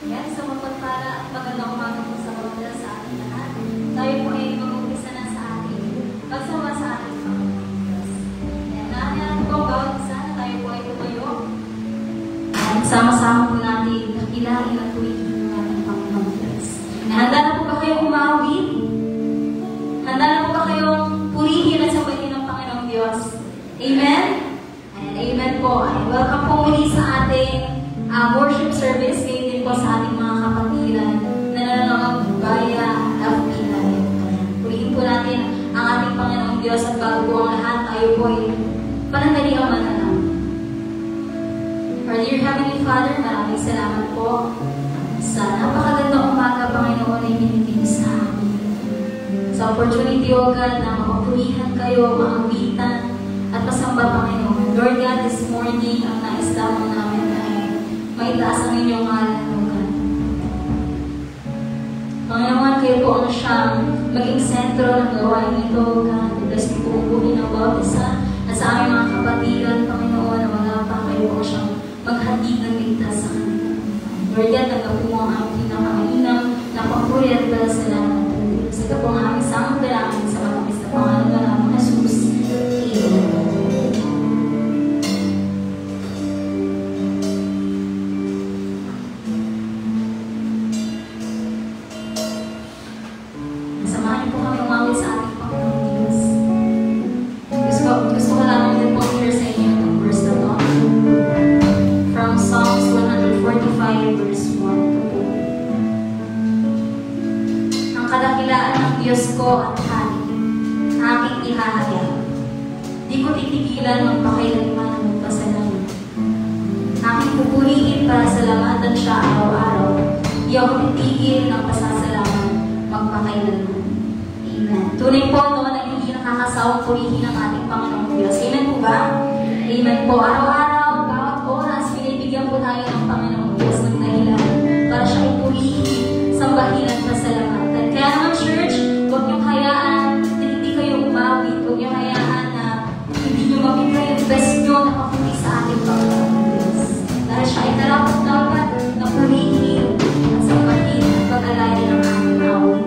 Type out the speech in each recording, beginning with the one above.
Yan, sa mapagpala at magandang umaga po sa mga sa ating lahat. Tayo po ay mag-umpisa na sa ating pagsama sa ating Panginoon Diyos. Yan, nahanyan po bawat isa na tayo po ay tumayo. Yan, sama-sama po natin nakilain at tuwing ng ating Panginoon Diyos. Handa na po ba kayong umawit? Handa na po ba kayong purihin at sabayin ng Panginoong Diyos? Amen? Ayan, amen po. Ay, welcome po muli sa ating worship service. Po sa ating mga kapatiran na nanonood via FB Live. Purihin po natin ang ating Panginoong Diyos at bago po ang lahat, tayo po ay panandaliang mananang. Our dear Heavenly Father, maraming salamat po sa napakagandang umaga, Panginoon, ay binibigay sa amin. Sa opportunity, O God, na mapapurihan kayo, maawitan at pasamba, Panginoon. Lord God, this morning, ang nais lamang namin ay maitaas ang inyong ngalan. Panginoon, kayo po ang siyang maging sentro ng gawain ito, God. Bless po pupunin ang bawat isa at sa aming mga kapatiran, Panginoon, na mga pa, kayo po siyang maghatid ng ligtas sa kanila. Lord God, tanggap po ang aming pinakamainam na papuri at salamat at Diyos. Ito po ang aming samang dalangin sa matamis na pangalan na namin, Jesus. Amen. Diyos ko at hari, aking ihahayag. Di ko titigilan magpakailanman magpasalamat. Aking pupurihin para salamatan siya araw-araw. Di ako titigil ng pasasalamat magpakailanman. Amen. Tunay po noon na hindi nakakasawang purihin ang ating Panginoong Diyos. Amen po ba? Amen po. Araw-araw, bawat oras, binibigyan po tayo ng Panginoong Diyos ng dahilan para siya ipurihin, sambahin at pasalamatan. Kaya naman, church, huwag niyong hayaan na hindi kayo umawit. Huwag niyong hayaan na hindi niyo mabigay yung best niyo na papuri sa ating Panginoon Diyos. Dahil siya ay dapat na purihin at sambahin at pag-alayin ng aming awit.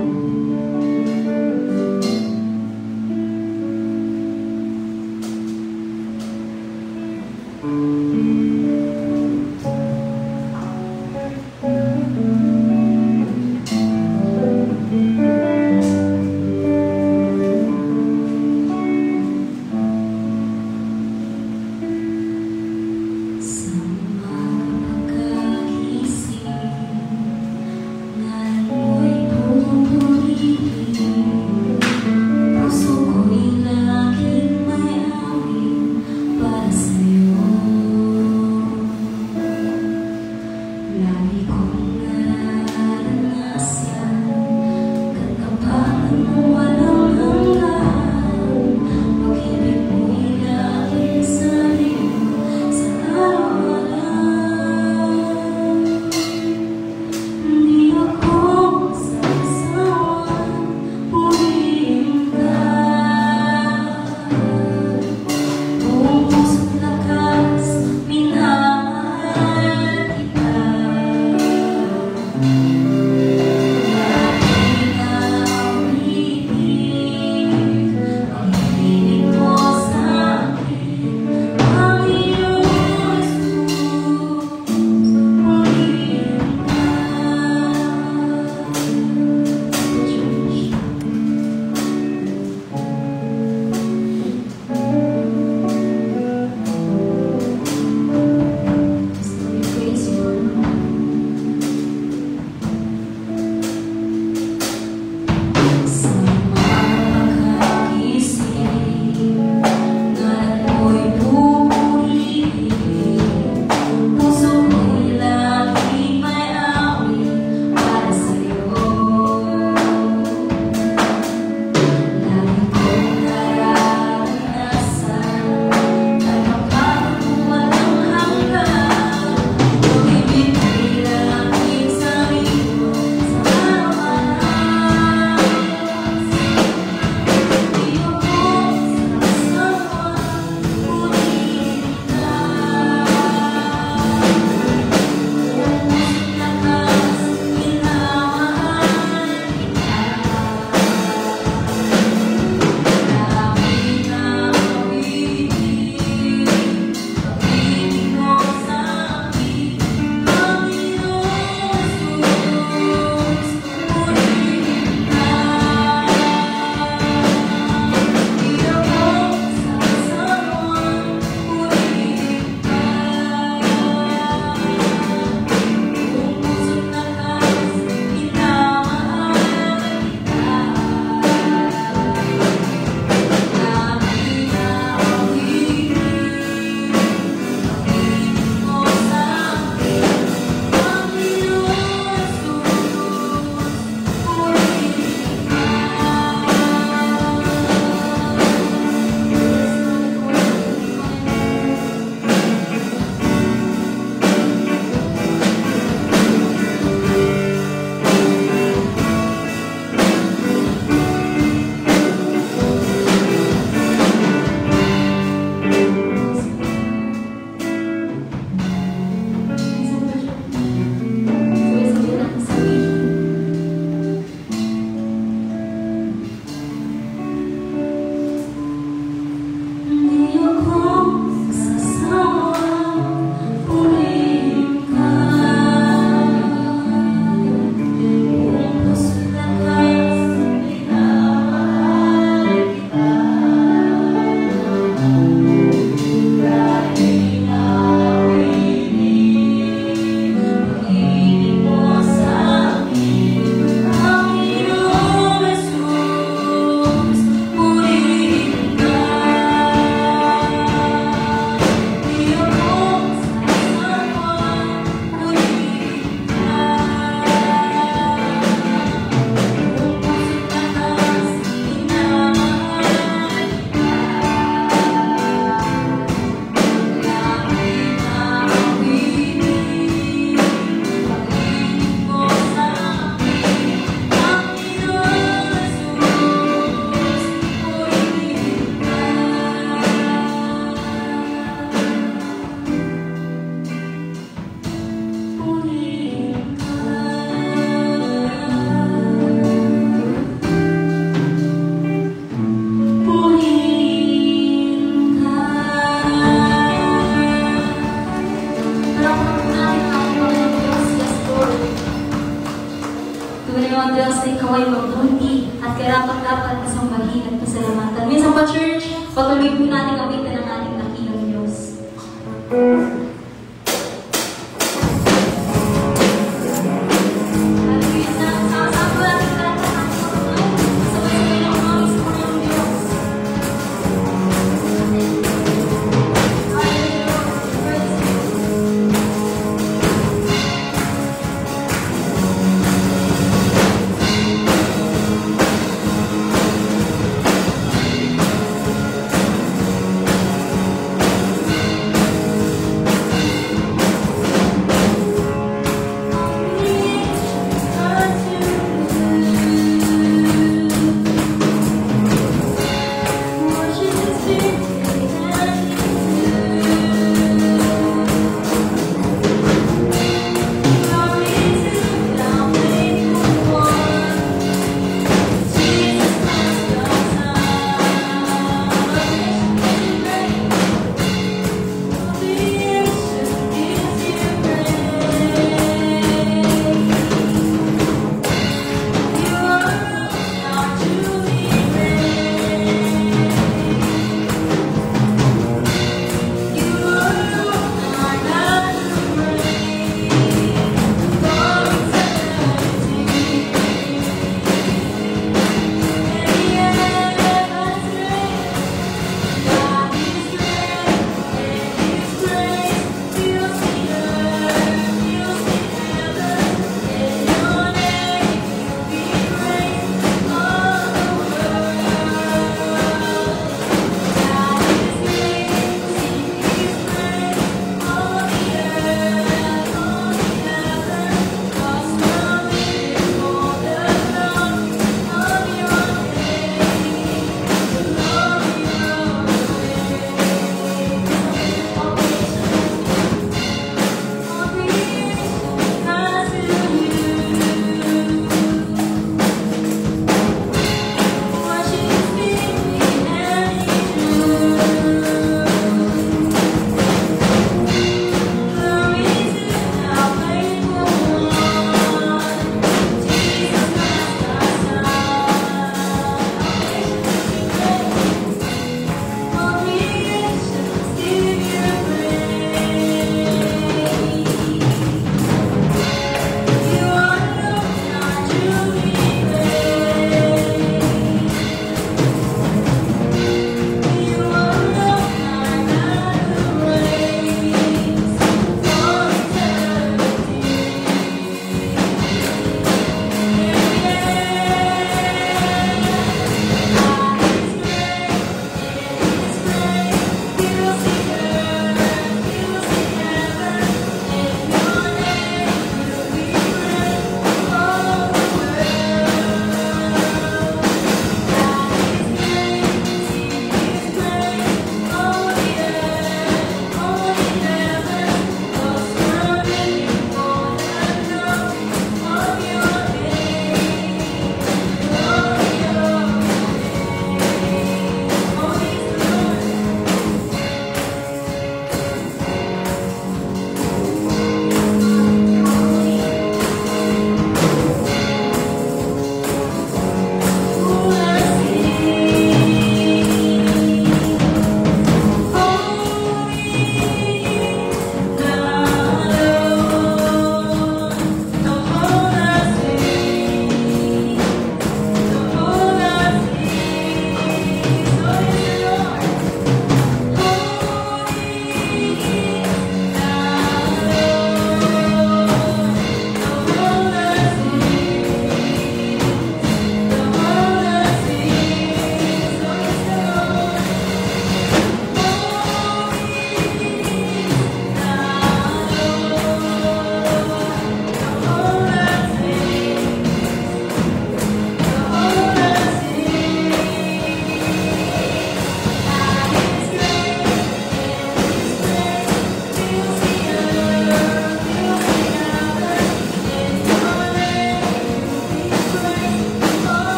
Panginoon Diyos na ikaw ay mabuti at karapat-dapat na sambahin at pasalamatan. Minsan pa, church, patuloy po natin awitin ang ating dakilang Diyos.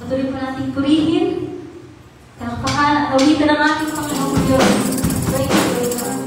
Patuloy po natin purihin. Kalakpakan at awitan ng ating Panginoong Diyos. Praise the Lord.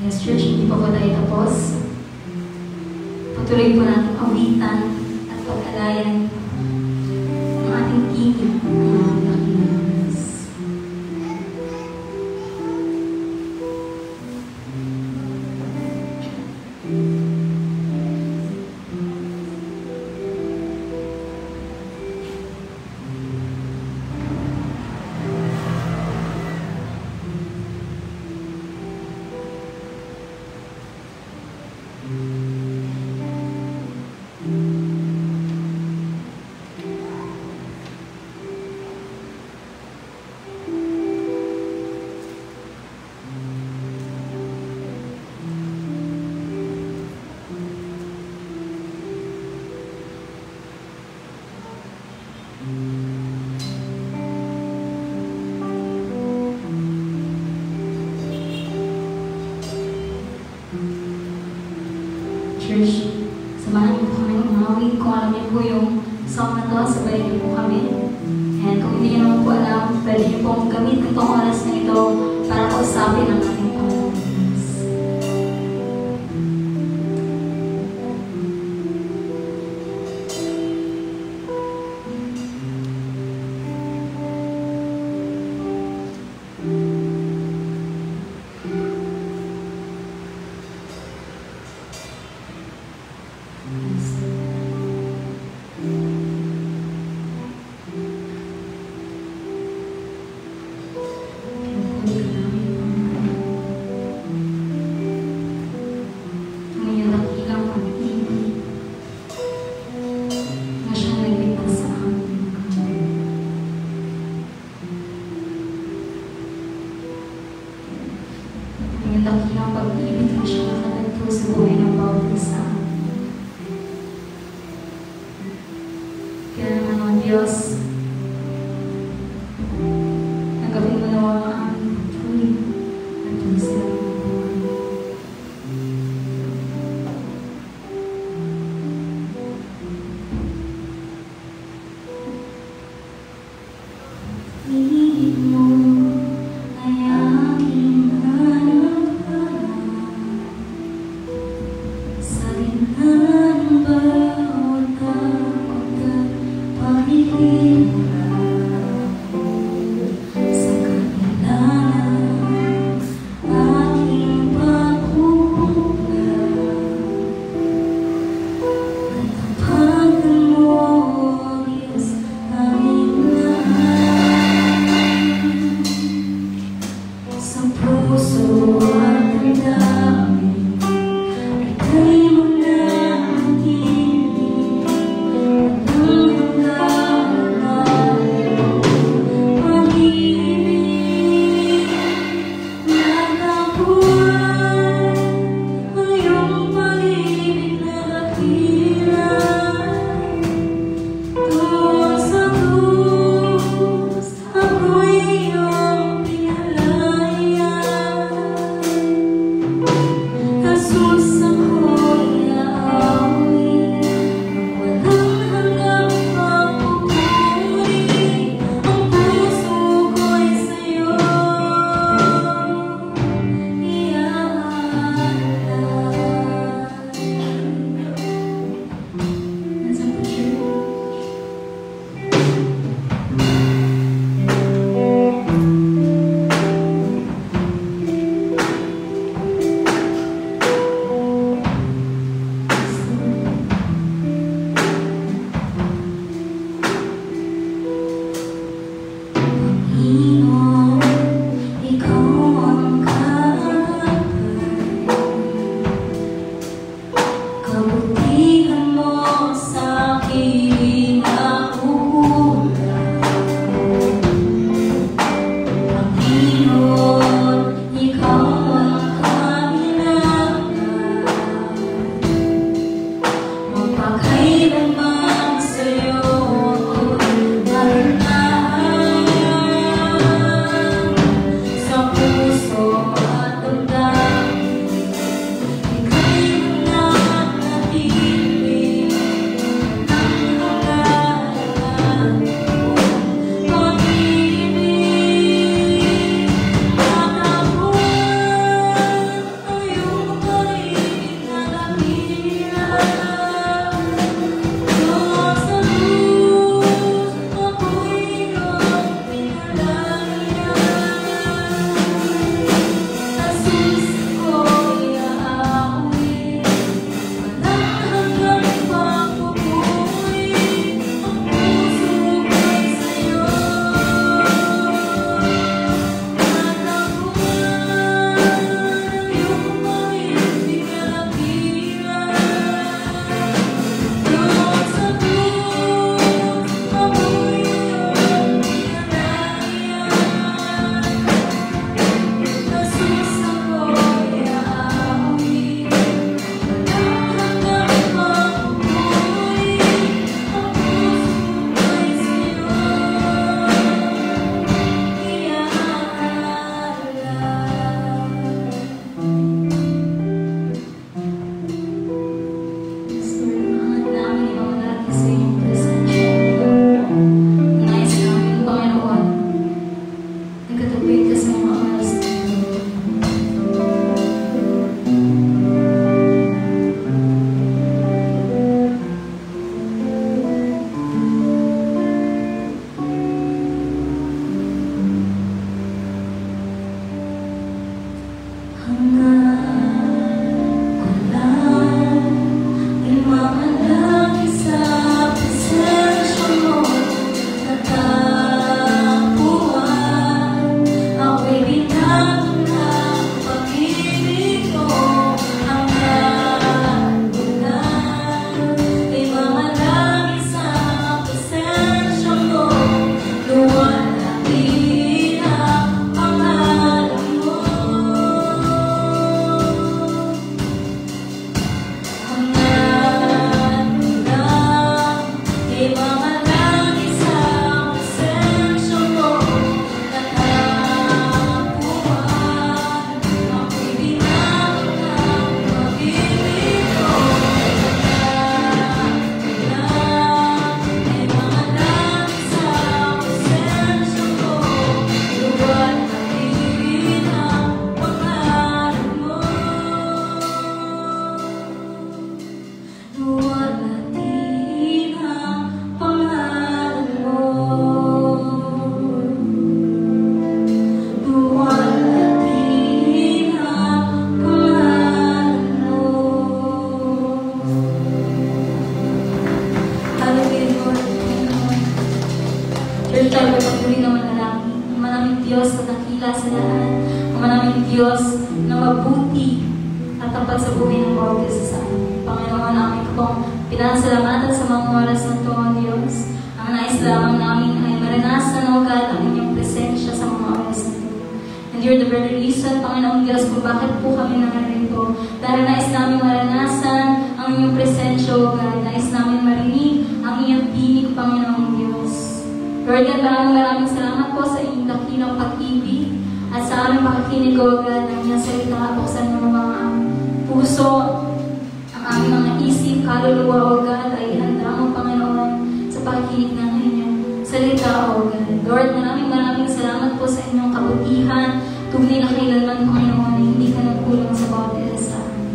Yes, Church, hindi pa po tayo tapos. Patuloy po natin awitan at pag-alayan ang ating tinig ng mga Pilipinas. Church. Samahan niyo po kami ng umawit. Kung alam niyo po yung song na to, sabayin niyo po kami. And kung hindi niyo naman po alam, pwede niyo pong gamitin itong oras na ito para kausapin ang ating Panginoon. Ang dakilang pag-ibig na siya nakatagpo sa buhay ng bawat isa. Kaya naman ang Diyos, nagawin mo naman ang aming patuloy at tulisira ng buhay. Ibig mo ay aking sa gitna ng bawat takot at pag-ibig. Lord, tayo patuloy na manalangin. Ang manaming Diyos na dakila sa lahat. Ang manaming Diyos na mabuti at tapat sa buhay ng bawat isa sa amin. Panginoon, namin ko pong pinasalamatan sa mga oras na ito, O Diyos. Ang nais lamang namin ay maranasan, O God, ang inyong presensya sa mga oras na ito. And you're the very reason, Panginoong Diyos, kung bakit po kami narito. Dahil nais namin maranasan ang inyong presensya, O God. Nais namin marinig ang inyong tinig, Panginoong Diyos. Lord God, maraming salamat po sa inyong dakilang pag-ibig at sa aming pakikinig, O God, ng inyong salita. Buksan mo mga puso, ang aming mga isip, kaluluwa, O God, ay handa mo, Panginoon, sa pakikinig ng inyong salita, O God. Lord, maraming salamat po sa inyong kabutihan, tunay na kailanman, Panginoon, na hindi ka nagkulang sa bawat isa sa amin.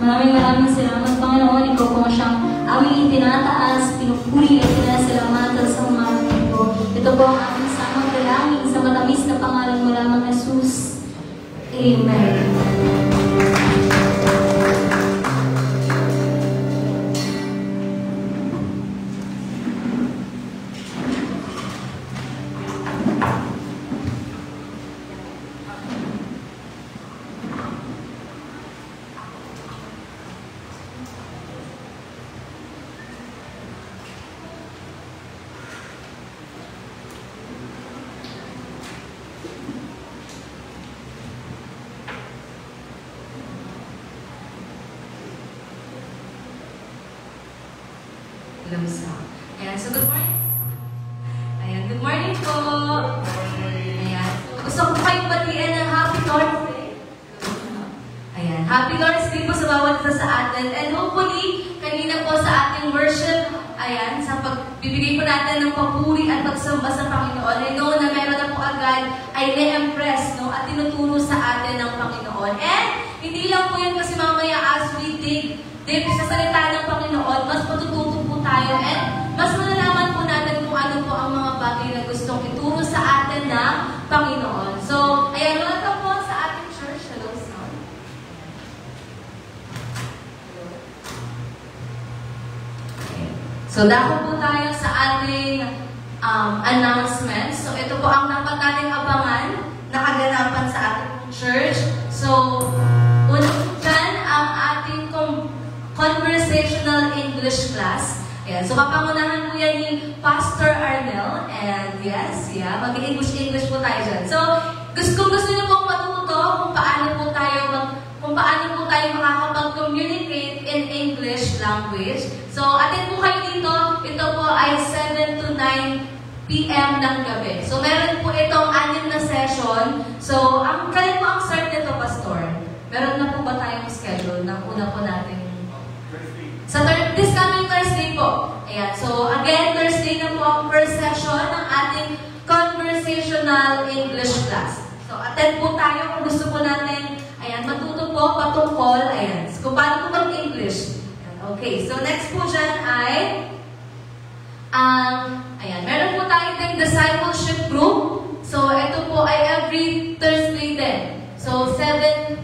Maraming salamat, Panginoon, ikaw po siyang aming itinataas, pinupuri at pinasalamatan sa umaga ito. Ito po ang aming samang dalangin sa matamis na pangalan mo lamang, Jesus. Amen. Ayan, so good morning. Ayan, good morning po. Ayan, gusto ko kayong batiin ng Happy Lord's Day. Ayan, Happy Lord's Day po sa bawat isa sa atin. And hopefully, kanina po sa ating worship, ayan, sa pagbibigay po natin ng papuri at pagsamba sa Panginoon, I know na meron na po agad ay na-impress, no, at tinuturo sa atin ng Panginoon. And hindi lang po yun kasi mamaya as we dig sa salita ng Panginoon, mas matututo po tayo and mas malalaman po natin kung ano po ang mga bagay na gustong ituro sa atin ng Panginoon. So, ayan, welcome po sa ating church. Hello, son. Okay. So, dako po tayo sa ating announcements. So, ito po ang dapat nating abangan na kaganapan sa ating church. So, una po dyan ang ating conversational English class. Ayan. So, kapangunahan po yan ni Pastor Arnel. And yes, yeah, mag-English po tayo dyan. So, gusto niyo pong matuto kung paano po tayo makakapag-communicate in English language. So, atin po kayo dito. Ito po ay 7 to 9 p.m. ng gabi. So, meron po itong 6 na session. So, kailan po ang start nito, Pastor? Meron na po ba tayong schedule ng una po natin? Sa this coming Thursday po. Ayan. So, again, Thursday na po ang first session ng ating conversational English class. So, attend po tayo kung gusto po natin, ayan, matuto po patungkol, ayan, kung paano po mag-English. Okay. So, next po dyan ay, ayan, meron po tayo tayong discipleship group. So, ito po ay every Thursday din. So, every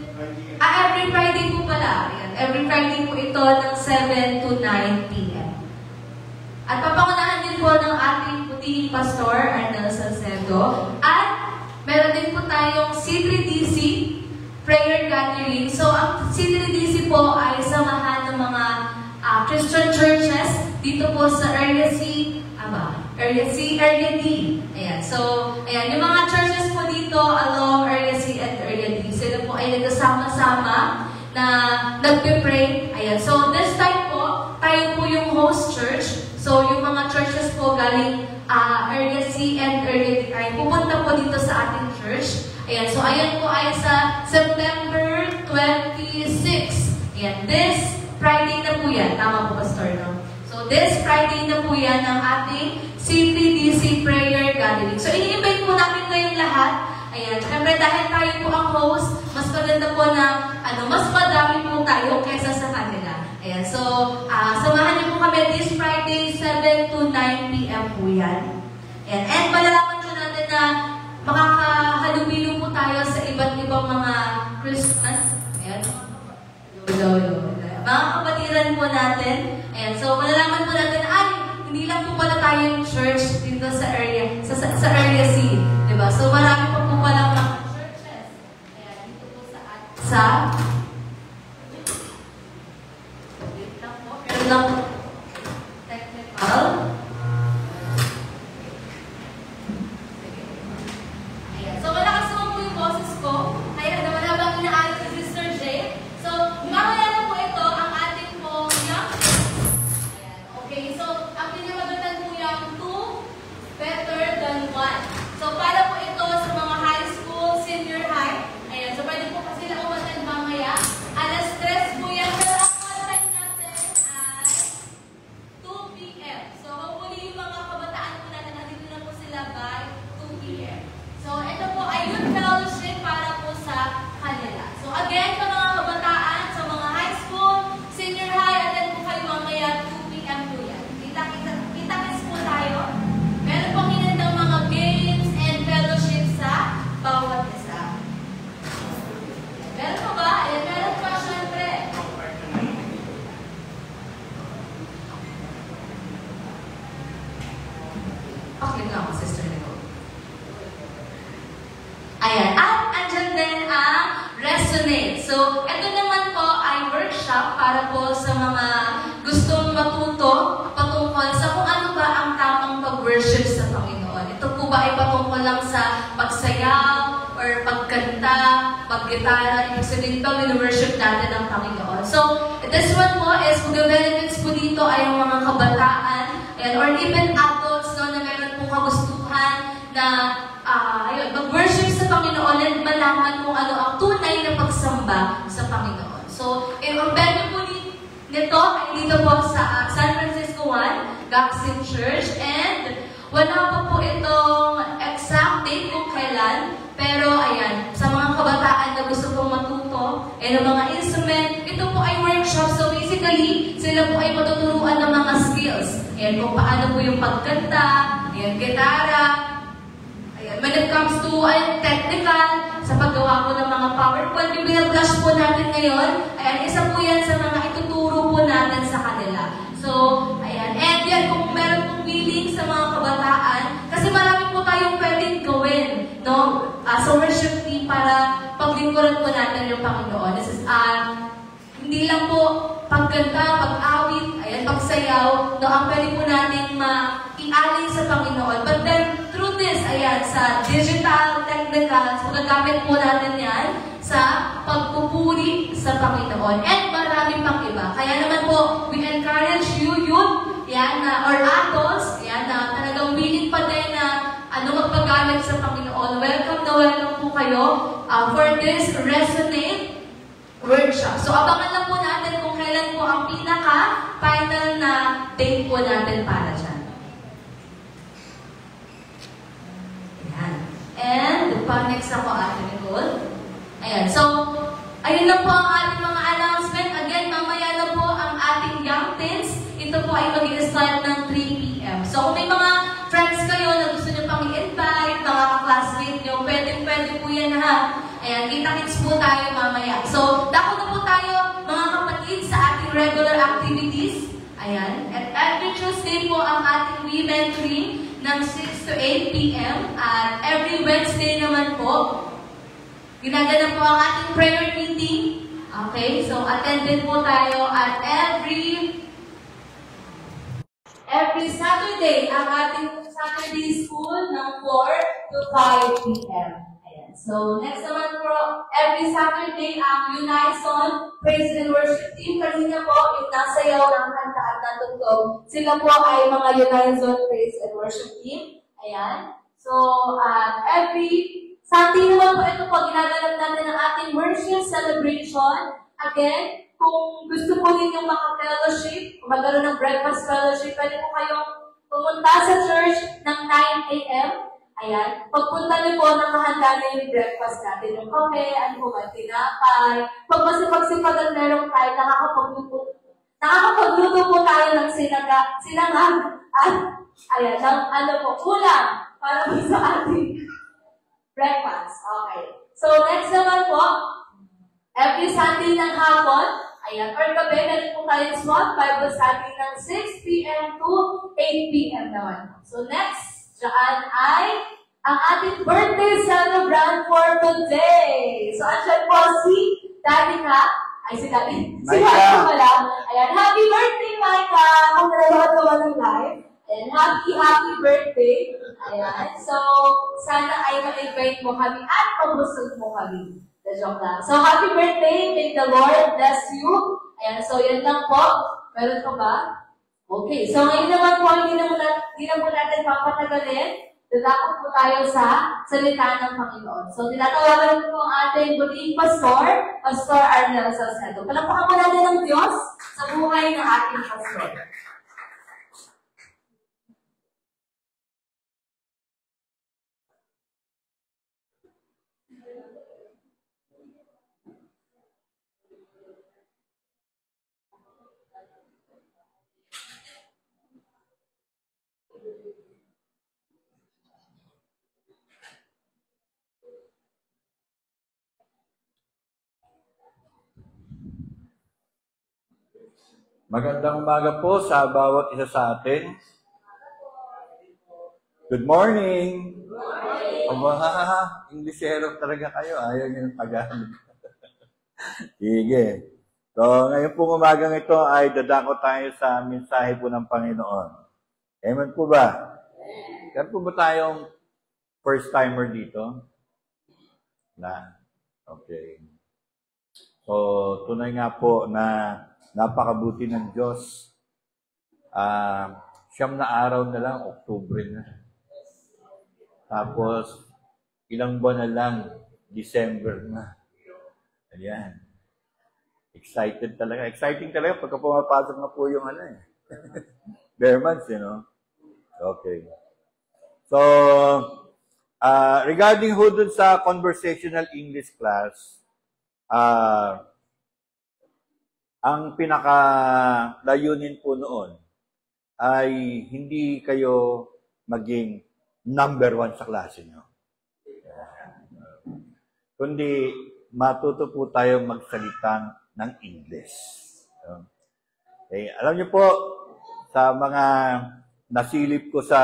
Friday po pala. Ayan. Every Friday po ito ng 7 to 9 p.m. At papangunahan din po ng ating puting Pastor Arnel Salcedo. At meron din po tayong C3DC prayer gathering. So, ang C3DC po ay samahan ng mga Christian churches dito po sa Area C, Area D. Ayan. So, ayan, yung mga churches po dito along Area C and Area D, sila po ay nagkasama-sama na nagpe-pray. Ayan. So, this time po, tayo po yung host church. So, yung mga churches po galing Area C and Area D ay pupunta po dito sa ating church. Ayan. So, ayan po ay sa September 26. Ayan. This Friday na po yan. Tama po, Pastor, no? So, this Friday na po yan ang ating C3DC prayer gathering. So, ini-invite po natin kayong lahat. Ayan. Siyempre, dahil tayo po ang host, mas maganda po na, mas madami po tayo kaysa sa kanila. Ayan. So, samahan niyo po kami this Friday, 7 to 9 p.m. po yan. Ayan. And malalaman po natin na makakahalubilo po tayo sa iba't ibang mga Christmas. Ayan. Mga kapatiran po natin. Ayan. So, malalaman po natin, hindi lang po pala tayo yung church dito dito sa area C. Diba? So marami pa po palang mga churches. Ayan, dito po sa wait lang po. Meron lang technical. Ayan. So malakas naman po yung boses ko. Kaya naman habang inaalit si Sister J. So mamaya na po ito ang ating pong young. Ayan. Okay, so ang pinamagatan po yung 2 better than 1. So para po ito sa mga high school, senior high. Ayan, so pwede po kasi sila umatan mamaya. Alas 3 po yan. Pero ang time natin ay 2 p.m. So hopefully yung mga kabataan po natin, nandito na po sila by 2 p.m. So ito po ay youth fellowship para po sa kanila. So again, sa mga kabataan, sa mga high school, senior high, attend po kayo mamaya 2 p.m. po yan. Kita-kits po tayo. Meron pong hinandang mga games and fellowship sa bawat isa. Meron pa ba? Ayan, meron pa syempre. Okay na ako, Sister Nicole. Ayan, at andyan din ang Resonate. So, ito naman po ay workshop para po sa mga gustong matuto patungkol sa kung ano ba ang tamang pag-worship sa Panginoon. Ito po ba ay patungkol lang sa pagsayaw or pagkanta, paggitara, ibig sabihin ito, worship natin ang Panginoon. So, this one po is, mag-benefits po dito ay ang mga kabataan, and, or even adults no, na meron pong kagustuhan na mag-worship sa Panginoon at malaman kung ano ang tunay na pagsamba sa Panginoon. So, ang venue po nito ay dito po sa San Francisco 1, Gaxin Church, and wala pa po itong exact date kung kailan, pero ayan, sa mga kabataan na gusto pong matuto, and ang mga instrument, ito po ay workshop, so basically, sila po ay matuturuan ng mga skills. Ayan, kung paano po yung pagkanta, ayan, gitara, ayan, when it comes to technical, sa paggawa po ng mga PowerPoint, yung pinag-flash po natin ngayon, ayan, isa po yan sa mga ituturo po natin sa kanila. So, ayan, and yan, kung meron pong willing sa mga kabataan, kasi marami po tayong pwedeng gawin, no? Sa worship team para paglingkuran po natin yung Panginoon. This is, hindi lang po pagkanta, pag-awit, ayan, pagsayaw, no, ang pwede po natin ma-ialin sa Panginoon. But then, through this, ayan, sa digital, technical, so gagamit po natin yan sa pagpupuri sa Panginoon. And marami pang iba. Kaya naman po, we encourage you, youth, yan, or adults, yan, na talagang willing pa din na magpagamit sa Panginoon. Welcome na welcome po kayo for this Resonate workshop. So, abangan lang po natin kung kailan po ang pinaka-final na date po natin para dyan. Ayan. And, next ako, Ate Nicole. Ayan. So, ayun lang po ang ating mga announcement. Again, mamaya na po ang ating young teens. Ito po ay mag-i-start ng 3 p.m. So, kung may mga friends kayo na gusto nyo pang i-invite, mga classmate nyo, pwede po yan ha. Ayan, kita-kits po tayo mamaya. So, dako na po tayo, mga kapatid, sa ating regular activities. Ayan. At every Tuesday po ang ating women tree ng 6 to 8 p.m. At every Wednesday naman po, ginagana po ang ating prayer meeting. Okay? So, attended po tayo at every Saturday, ang ating Saturday school ng 4 to 5 p.m. Ayan. So, next naman po, every Saturday, ang Unison Praise and Worship Team. Kanina po, yung nasayaw ng kanta at natugtog. Sila po ay mga Unison Praise and Worship Team. Ayan. So, every Sunday naman po ito po, ginaganap natin ang ating worship celebration. Again, kung gusto po ninyong maka-fellowship, kung magkaroon ng breakfast fellowship, pwede po kayong pumunta sa church ng 9 a.m. Ayan. Pagpunta niyo po, nakahanda na yung breakfast natin. Yung kape, ano po ba, tinapay. Pag masipag-sipagan merong tayo, nakakapagluto po tayo ng sinangag at, ayan, ng ano po, ulam para po sa ating breakfast. Okay. So, next naman po, every Sunday ng hapon, ayan, or gabi, meron po tayong small Bible study ng 6 p.m. to 8 p.m. naman. So, next Saan ay ang ating birthday celebrant for today. So, andyan po si Danica. Ay, si Danica. Si Micah pala. Ayan, happy birthday, Micah! Kung nanonood ka ba ng live. Ayan, happy birthday. Ayan, so, sana ay ma-invite mo kami at pabusog mo kami. The joke lang. So, happy birthday. May the Lord bless you. Ayan, so yan lang po. Meron ka ba? Okay, so ngayon naman po, hindi na po natin papatagalin. Dadako po tayo sa salita ng Panginoon. So, tinatawagan po ang ating buting pastor, Pastor Arnel Salcedo. Palakpakan po natin ng Diyos sa buhay ng ating pastor. Magandang umaga po sa bawat isa sa atin. Good morning! Aba, Inglesero talaga kayo. Ayaw nyo ng Tagalog. Sige. So, ngayon pong umagang ito ay dadako tayo sa mensahe po ng Panginoon. Amen po ba? Kaya po ba tayong first timer dito? Na? Okay. So, tunay nga po na napakabuti ng Diyos. 9 na araw na lang, Oktubre na. Tapos, ilang buwan na lang, December na. Ayan. Excited talaga. Exciting talaga pagka pumapasok na po yung bare months, you know? Okay. So, regarding ho dun sa conversational English class, ang pinaka-layunin po noon ay hindi kayo maging number 1 sa klase nyo. Kundi matuto po tayo magsalita ng English. Okay. Alam niyo po, sa mga nasilip ko sa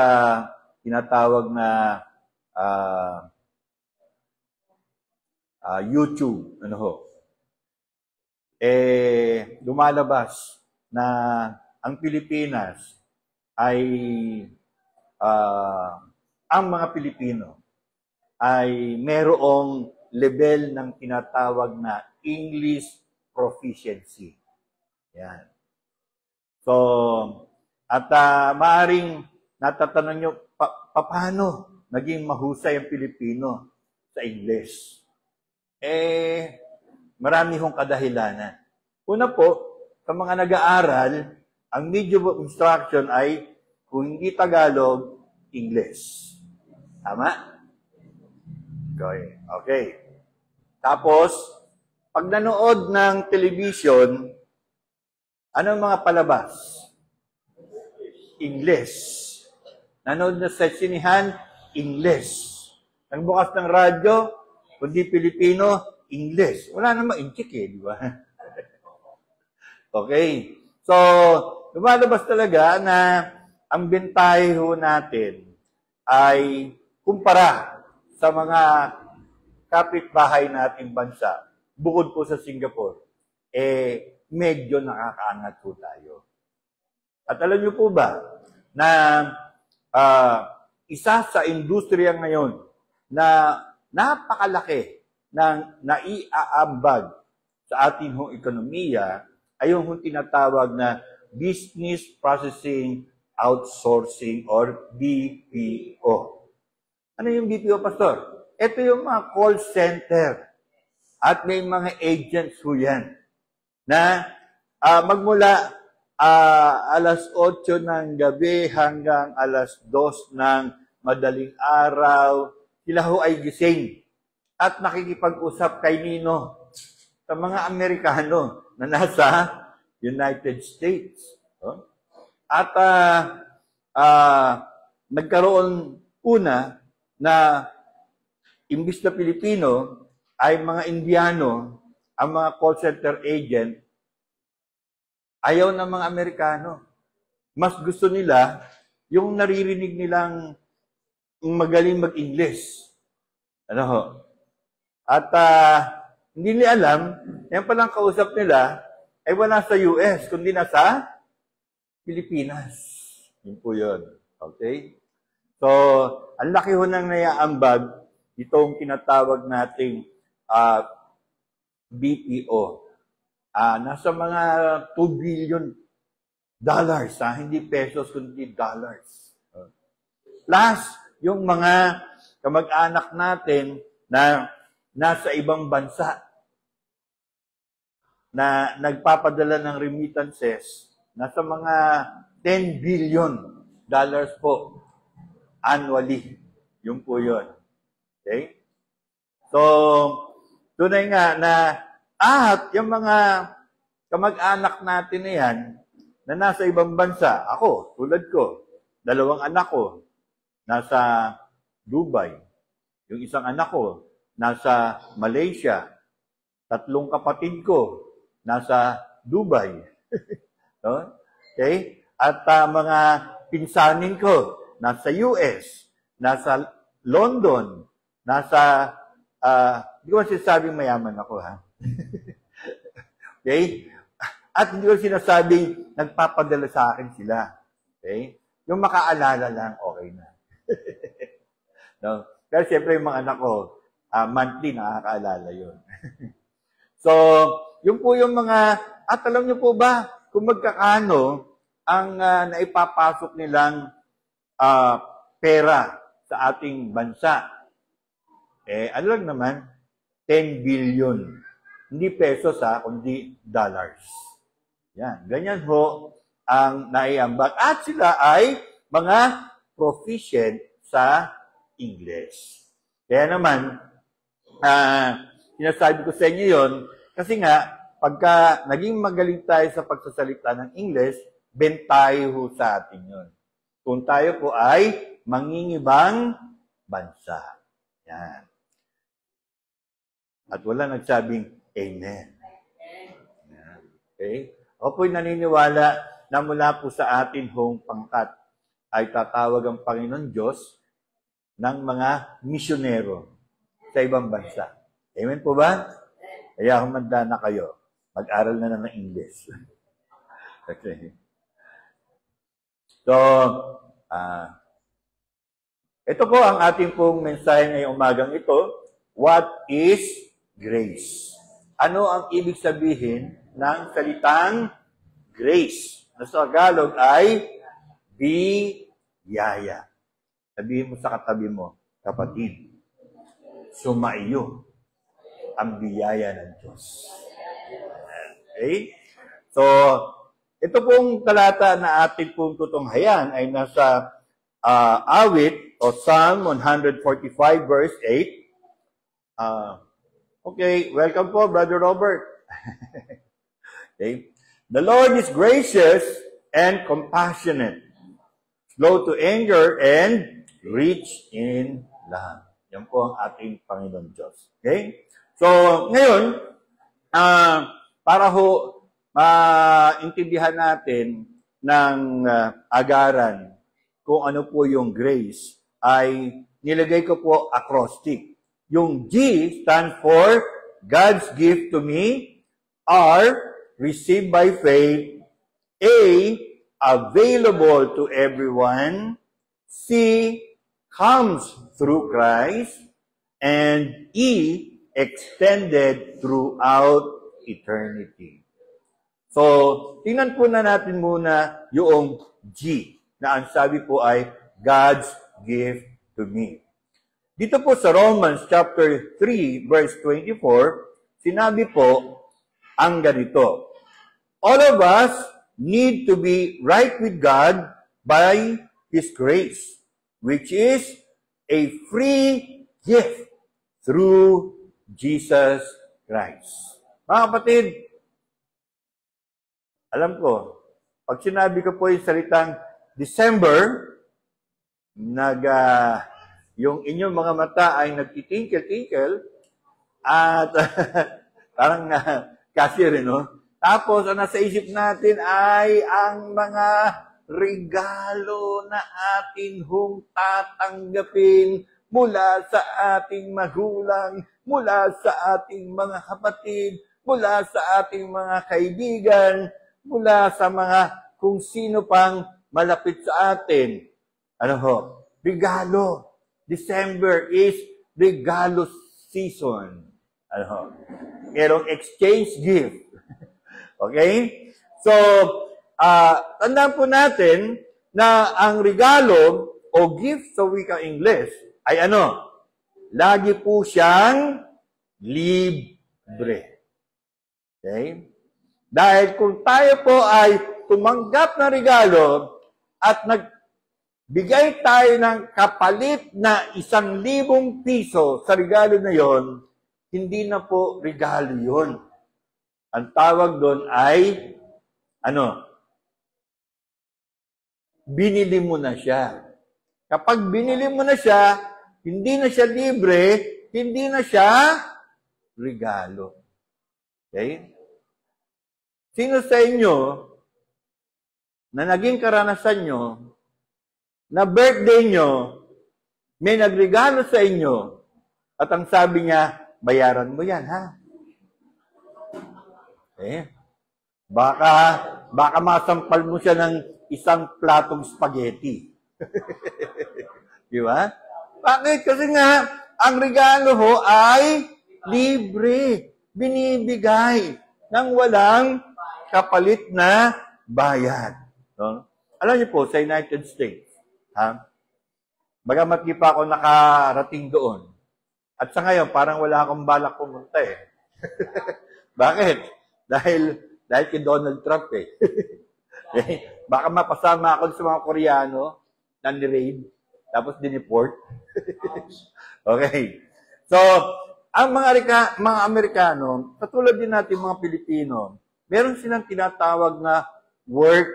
tinatawag na YouTube, lumalabas na ang Pilipinas ay ang mga Pilipino ay merong level ng tinatawag na English proficiency. Yan. So, at maaring natatanong nyo, paano naging mahusay ang Pilipino sa English? Marami hong kadahilanan. Una po, sa mga nag-aaral, ang medium of instruction ay, kung hindi Tagalog, English. Tama? Okay. Tapos, pag nanood ng television, ano ang mga palabas? English. Nanood na sa sinihan, English. Nagbukas ng radyo, kundi Pilipino, English. Wala namang inchik di ba? Okay. So, lumalabas talaga na ang bentahe ho natin ay kumpara sa mga kapitbahay nating bansa, bukod po sa Singapore, medyo nakakaangat po tayo. At alam niyo po ba na isa sa industriya ngayon na napakalaki ng naiaambag sa ating ekonomiya ay yung tinatawag na Business Processing Outsourcing or BPO. Ano yung BPO, Pastor? Ito yung mga call center at may mga agents ho yan na magmula alas 8 ng gabi hanggang alas 2 ng madaling araw, sila ho ay gising at nakikipag-usap kay Nino sa mga Amerikano na nasa United States. At nagkaroon una na imbis na Pilipino ay mga Indiano, ang mga call center agent, ayaw ng mga Amerikano. Mas gusto nila yung naririnig nilang magaling mag-English. Ano ho? At hindi nila alam, yan palang kausap nila, ay wala sa US, kundi nasa Pilipinas. Yun po yun. Okay? So, ang laki ho ng naiaambag, itong tinatawag nating BPO. Nasa mga $2 billion, hindi pesos, kundi dollars. Plus, yung mga kamag-anak natin na nasa ibang bansa na nagpapadala ng remittances, nasa mga $10 billion po annually. Yung po yun. Okay? So, tunay nga na yung mga kamag-anak natin na yan, na nasa ibang bansa, ako, tulad ko, 2 anak ko, nasa Dubai. Yung isang anak ko, nasa Malaysia. 3 kapatid ko, nasa Dubai. No? Okay? At mga pinsanin ko, nasa US, nasa London, nasa, hindi ko sinasabing mayaman ako, ha? Okay? At hindi ko sinasabing nagpapadala sa akin sila. Okay? Yung makaalala lang, okay na. No? Pero siyempre yung mga anak ko, monthly nakakaalala yun. So, yun po yung mga, at alam niyo po ba, kung magkakano ang naipapasok nilang pera sa ating bansa. Ano lang naman, 10 billion. Hindi pesos kundi dollars. Yan, ganyan ho ang naiambag. At sila ay mga proficient sa English. Kaya naman, sinasabi ko sa inyo yun, kasi nga, pagka naging magaling tayo sa pagsasalita ng English, bentayo ho sa atin yun. Kung tayo po ay mangingibang bansa. Yan. At wala nagsabing Amen. Yan. Okay? Ako po'y naniniwala na mula po sa atin hong pangkat ay tatawag ang Panginoon Diyos ng mga misyonero sa ibang bansa. Amen po ba? Kaya humanda na kayo. Mag-aral na ng English. Okay. So, ito po ang ating pong mensahe ngayong umagang ito. What is grace? Ano ang ibig sabihin ng salitang grace? Na sa Tagalog ay biyaya. Sabihin mo sa katabi mo, kapatid, sumaiyo ang biyaya ng Diyos. Okay? So, ito pong talata na atin pong tutunghayan ay nasa awit o Psalm 145 verse 8. Okay, welcome po, Brother Robert. Okay. The Lord is gracious and compassionate, slow to anger and rich in love. Yan po ang ating Panginoon Diyos. Okay? So, ngayon, para ho maintindihan natin ng agaran kung ano po yung grace, ay nilagay ko po acrostic. Yung G stands for God's gift to me. R, received by faith. A, available to everyone. C, comes through Christ. And E, extended throughout eternity. So, tingnan po na natin muna yung G, na ang sabi po ay God's gift to me. Dito po sa Romans chapter 3 verse 24, sinabi po ang ganito. All of us need to be right with God by His grace, which is a free gift through Jesus Christ. Mga kapatid, alam ko, pag sinabi ko po yung salitang December, yung inyong mga mata ay nagtitingkel-tingkel at parang cashier, no? Tapos, ang nasa isip natin ay ang mga regalo na atin hong tatanggapin mula sa ating magulang, mula sa ating mga kapatid, mula sa ating mga kaibigan, mula sa mga kung sino pang malapit sa atin. Ano ho? Regalo. December is regalo season. Ano ho? Merong exchange gift. Okay? So, tandaan po natin na ang regalo o gift sa wikang Ingles ay ano? Lagi po siyang libre. Okay? Dahil kung tayo po ay tumanggap ng regalo at nagbigay tayo ng kapalit na 1,000 piso sa regalo na yon, hindi na po regalo yon. Ang tawag doon ay, binili mo na siya. Kapag binili mo na siya, hindi na siya libre, hindi na siya regalo. Okay? Sino sa inyo na naging karanasan nyo, na birthday nyo, may nagregalo sa inyo, at ang sabi niya, bayaran mo yan, ha? Eh, baka masampal mo siya ng 1 platong spaghetti. Di ba? Bakit? Kasi nga, ang regalo ho ay libre. Binibigay ng walang kapalit na bayad. No? Alam niyo po, sa United States, bagamat di pa ako nakarating doon. At sa ngayon, parang wala akong balak pumunta eh. Bakit? Dahil kay Donald Trump eh. Baka mapasama ako sa mga Koreano na ni-raid, tapos diniport. Okay. So, ang mga Amerikano, katulad din natin mga Pilipino, meron silang tinatawag na work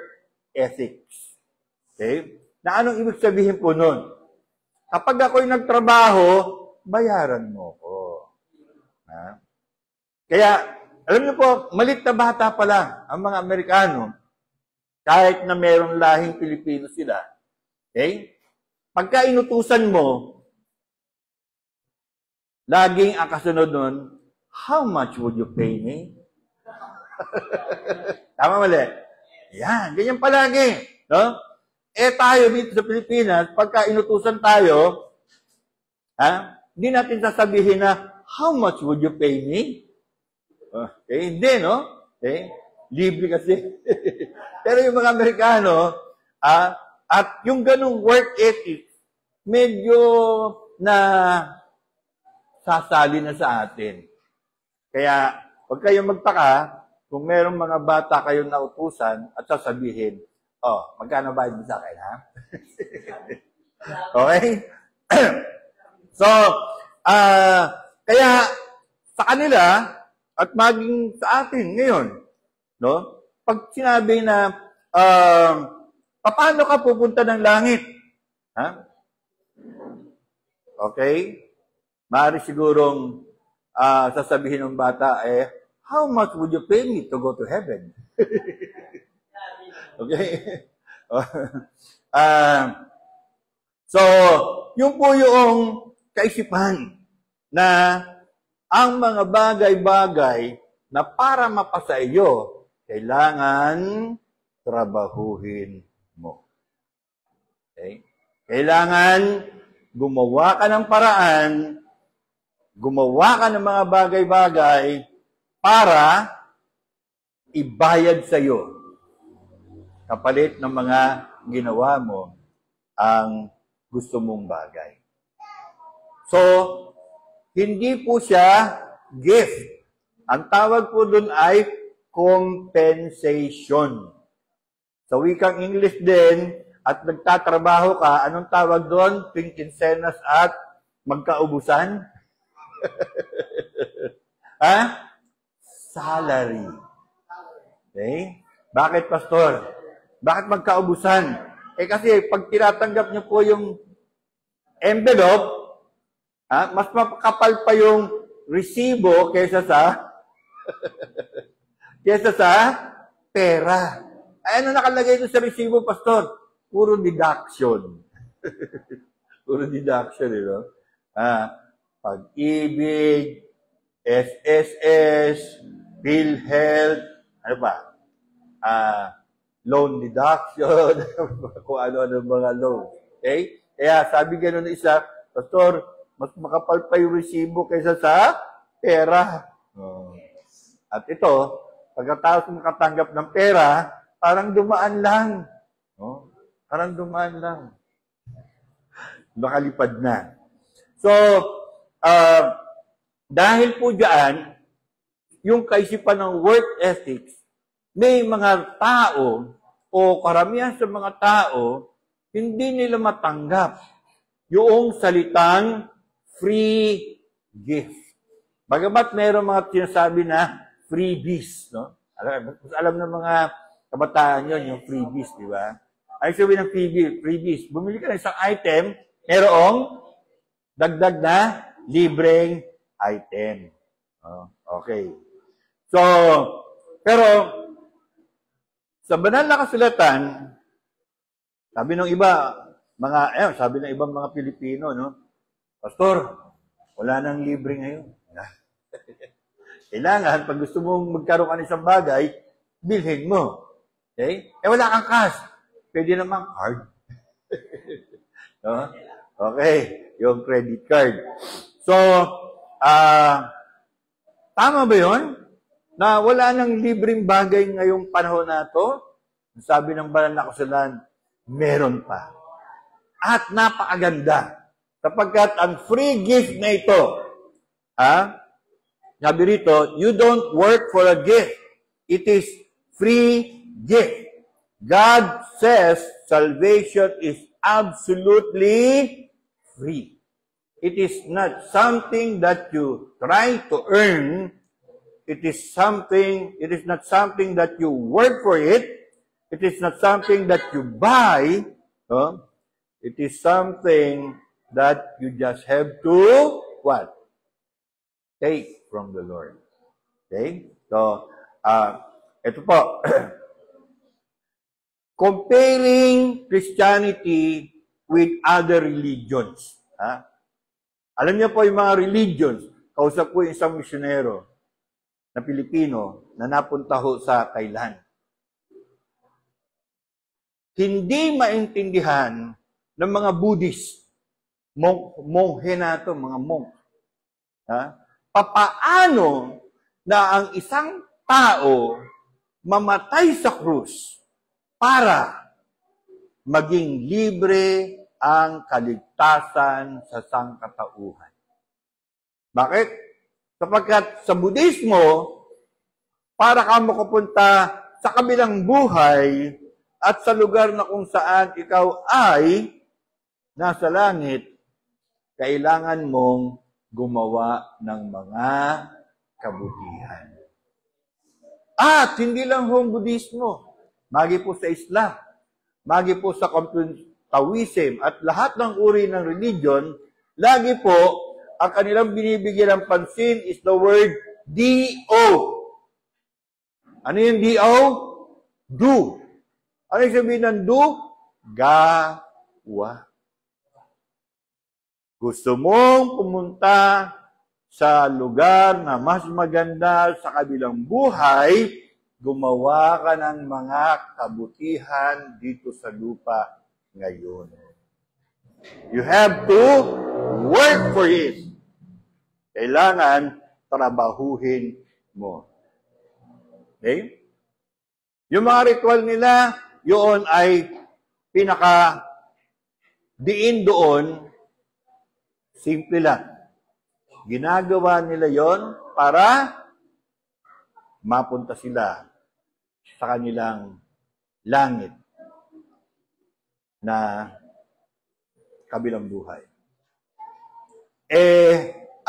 ethics. Okay? Na anong ibig sabihin po nun? Kapag ako'y nagtrabaho, bayaran mo ko. Kaya, alam niyo po, malit na bata pa lang ang mga Amerikano, kahit na mayroong lahing Pilipino sila. Okay? Pagka inutusan mo, laging ang kasunod nun, how much would you pay me? Tama mali? Yan, ganyan palagi. No? Tayo dito sa Pilipinas, pagka inutusan tayo, hindi natin sasabihin na, how much would you pay me? Okay, hindi, no? Okay? Libre kasi. Pero yung mga Amerikano, at yung ganung work ethic, medyo na sasali na sa atin. Kaya, huwag kayong magtaka kung merong mga bata kayong nautusan at sasabihin, magkano bayad mo sa akin, ha? Okay? So, kaya sa kanila, at maging sa atin ngayon, no? Pag sinabi na, paano ka pupunta ng langit? Ha? Okay? Maaari sigurong sasabihin ng bata, how much would you pay me to go to heaven? Okay? So, yun po yung kaisipan na ang mga bagay-bagay na para mapasa iyo, kailangan trabahuhin mo. Okay? Kailangan gumawa ka ng paraan, gumawa ka ng mga bagay-bagay para ibayad sa iyo kapalit ng mga ginawa mo ang gusto mong bagay. So, hindi po siya gift. Ang tawag po dun ay compensation. Sa wikang English din, at nagtatrabaho ka, anong tawag doon? Tuwing kinsenas at magkaubusan? Salary. Okay? Bakit, Pastor? Bakit magkaubusan? Kasi pag tinatanggap niyo po yung envelope, mas makapal pa yung resibo kaysa sa pera. Ay, ano nakalagay doon sa resibo, Pastor? Puro deduction. Puro deduction, no? Pag-ibig, SSS, PhilHealth, ano pa? Loan deduction, kung ano-ano mga loan. Okay? Kaya sabi gano'n na isa, Pastor, mas makapal pa yung resibo kaysa sa pera. At ito, pagkatapos makatanggap ng pera, parang dumaan lang. Parang dumaan lang. Makalipad na. So, dahil po dyan, yung kaisipan ng work ethics, may mga tao o karamihan sa mga tao, hindi nila matanggap yung salitang free gift. Bagamat mayroong mga sinasabi na freebies, no? Alam ng mga kabataan yon yung freebies, di ba? Ay sabi ng freebies, bumili ka ng isang item, mayroong dagdag na libreng item. Okay. So, pero sa banal na kasulatan, sabi ng ibang mga Pilipino, no? Pastor, wala nang libre ngayon. Kailangan, pag gusto mong magkaroon ka ng isang bagay, bilhin mo. Okay? Wala kang cash. Pwede naman card. No? Okay, yung credit card. So, tama ba yun? Na wala nang libreng bagay ngayong panahon na to? Sabi ng banal na kasulatan, meron pa. At napakaganda. Sapagkat ang free gift na ito, sabi rito, you don't work for a gift. It is free gift. God says salvation is absolutely free. It is not something that you try to earn. It is not something that you work for it. It is not something that you buy. It is something that you just have to, what? Take from the Lord. Okay? So, ito po. Comparing Christianity with other religions. Alam niyo po yung mga religions, kausap ko yung isang misyonero na Pilipino na napunta ho sa Thailand. Hindi maintindihan ng mga Buddhist, monghe na ito, mga monk. Papaano na ang isang tao mamatay sa krus para maging libre ang kaligtasan sa sangkatauhan. Bakit? Sapagkat sa Budismo, para ka makapunta sa kabilang buhay at sa lugar na kung saan ikaw ay nasa langit, kailangan mong gumawa ng mga kabutihan. At hindi lang ho Budismo, magi po sa Islam, magi po sa Taoism at lahat ng uri ng religion, lagi po ang kanilang binibigyan ng pansin is the word D-O. Ano yung D-O? Do. Ano yung sabihin ng do? Gawa. Gusto mong pumunta sa lugar na mas maganda sa kabilang buhay, gumawa ka ng mga kabutihan dito sa lupa ngayon. You have to work for it. Kailangan trabahuhin mo. Okay? Yung mga ritual nila, yun ay diin doon, simple lang. Ginagawa nila yon para mapunta sila sa kanilang langit na kabilang buhay.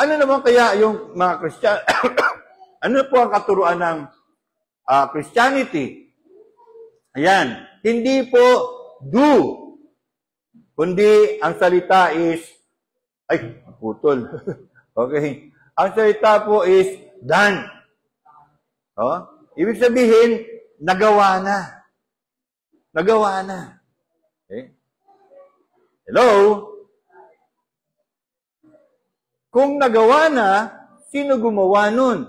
Ano naman kaya yung mga Christian? Ano po ang katuruan ng Christianity? Ayan, hindi po do, kundi ang salita is, putol. Okay. Ang salita po is done. Ibig sabihin, nagawa na. nagawa na. Okay? Hello? Kung nagawa na, sino gumawa nun?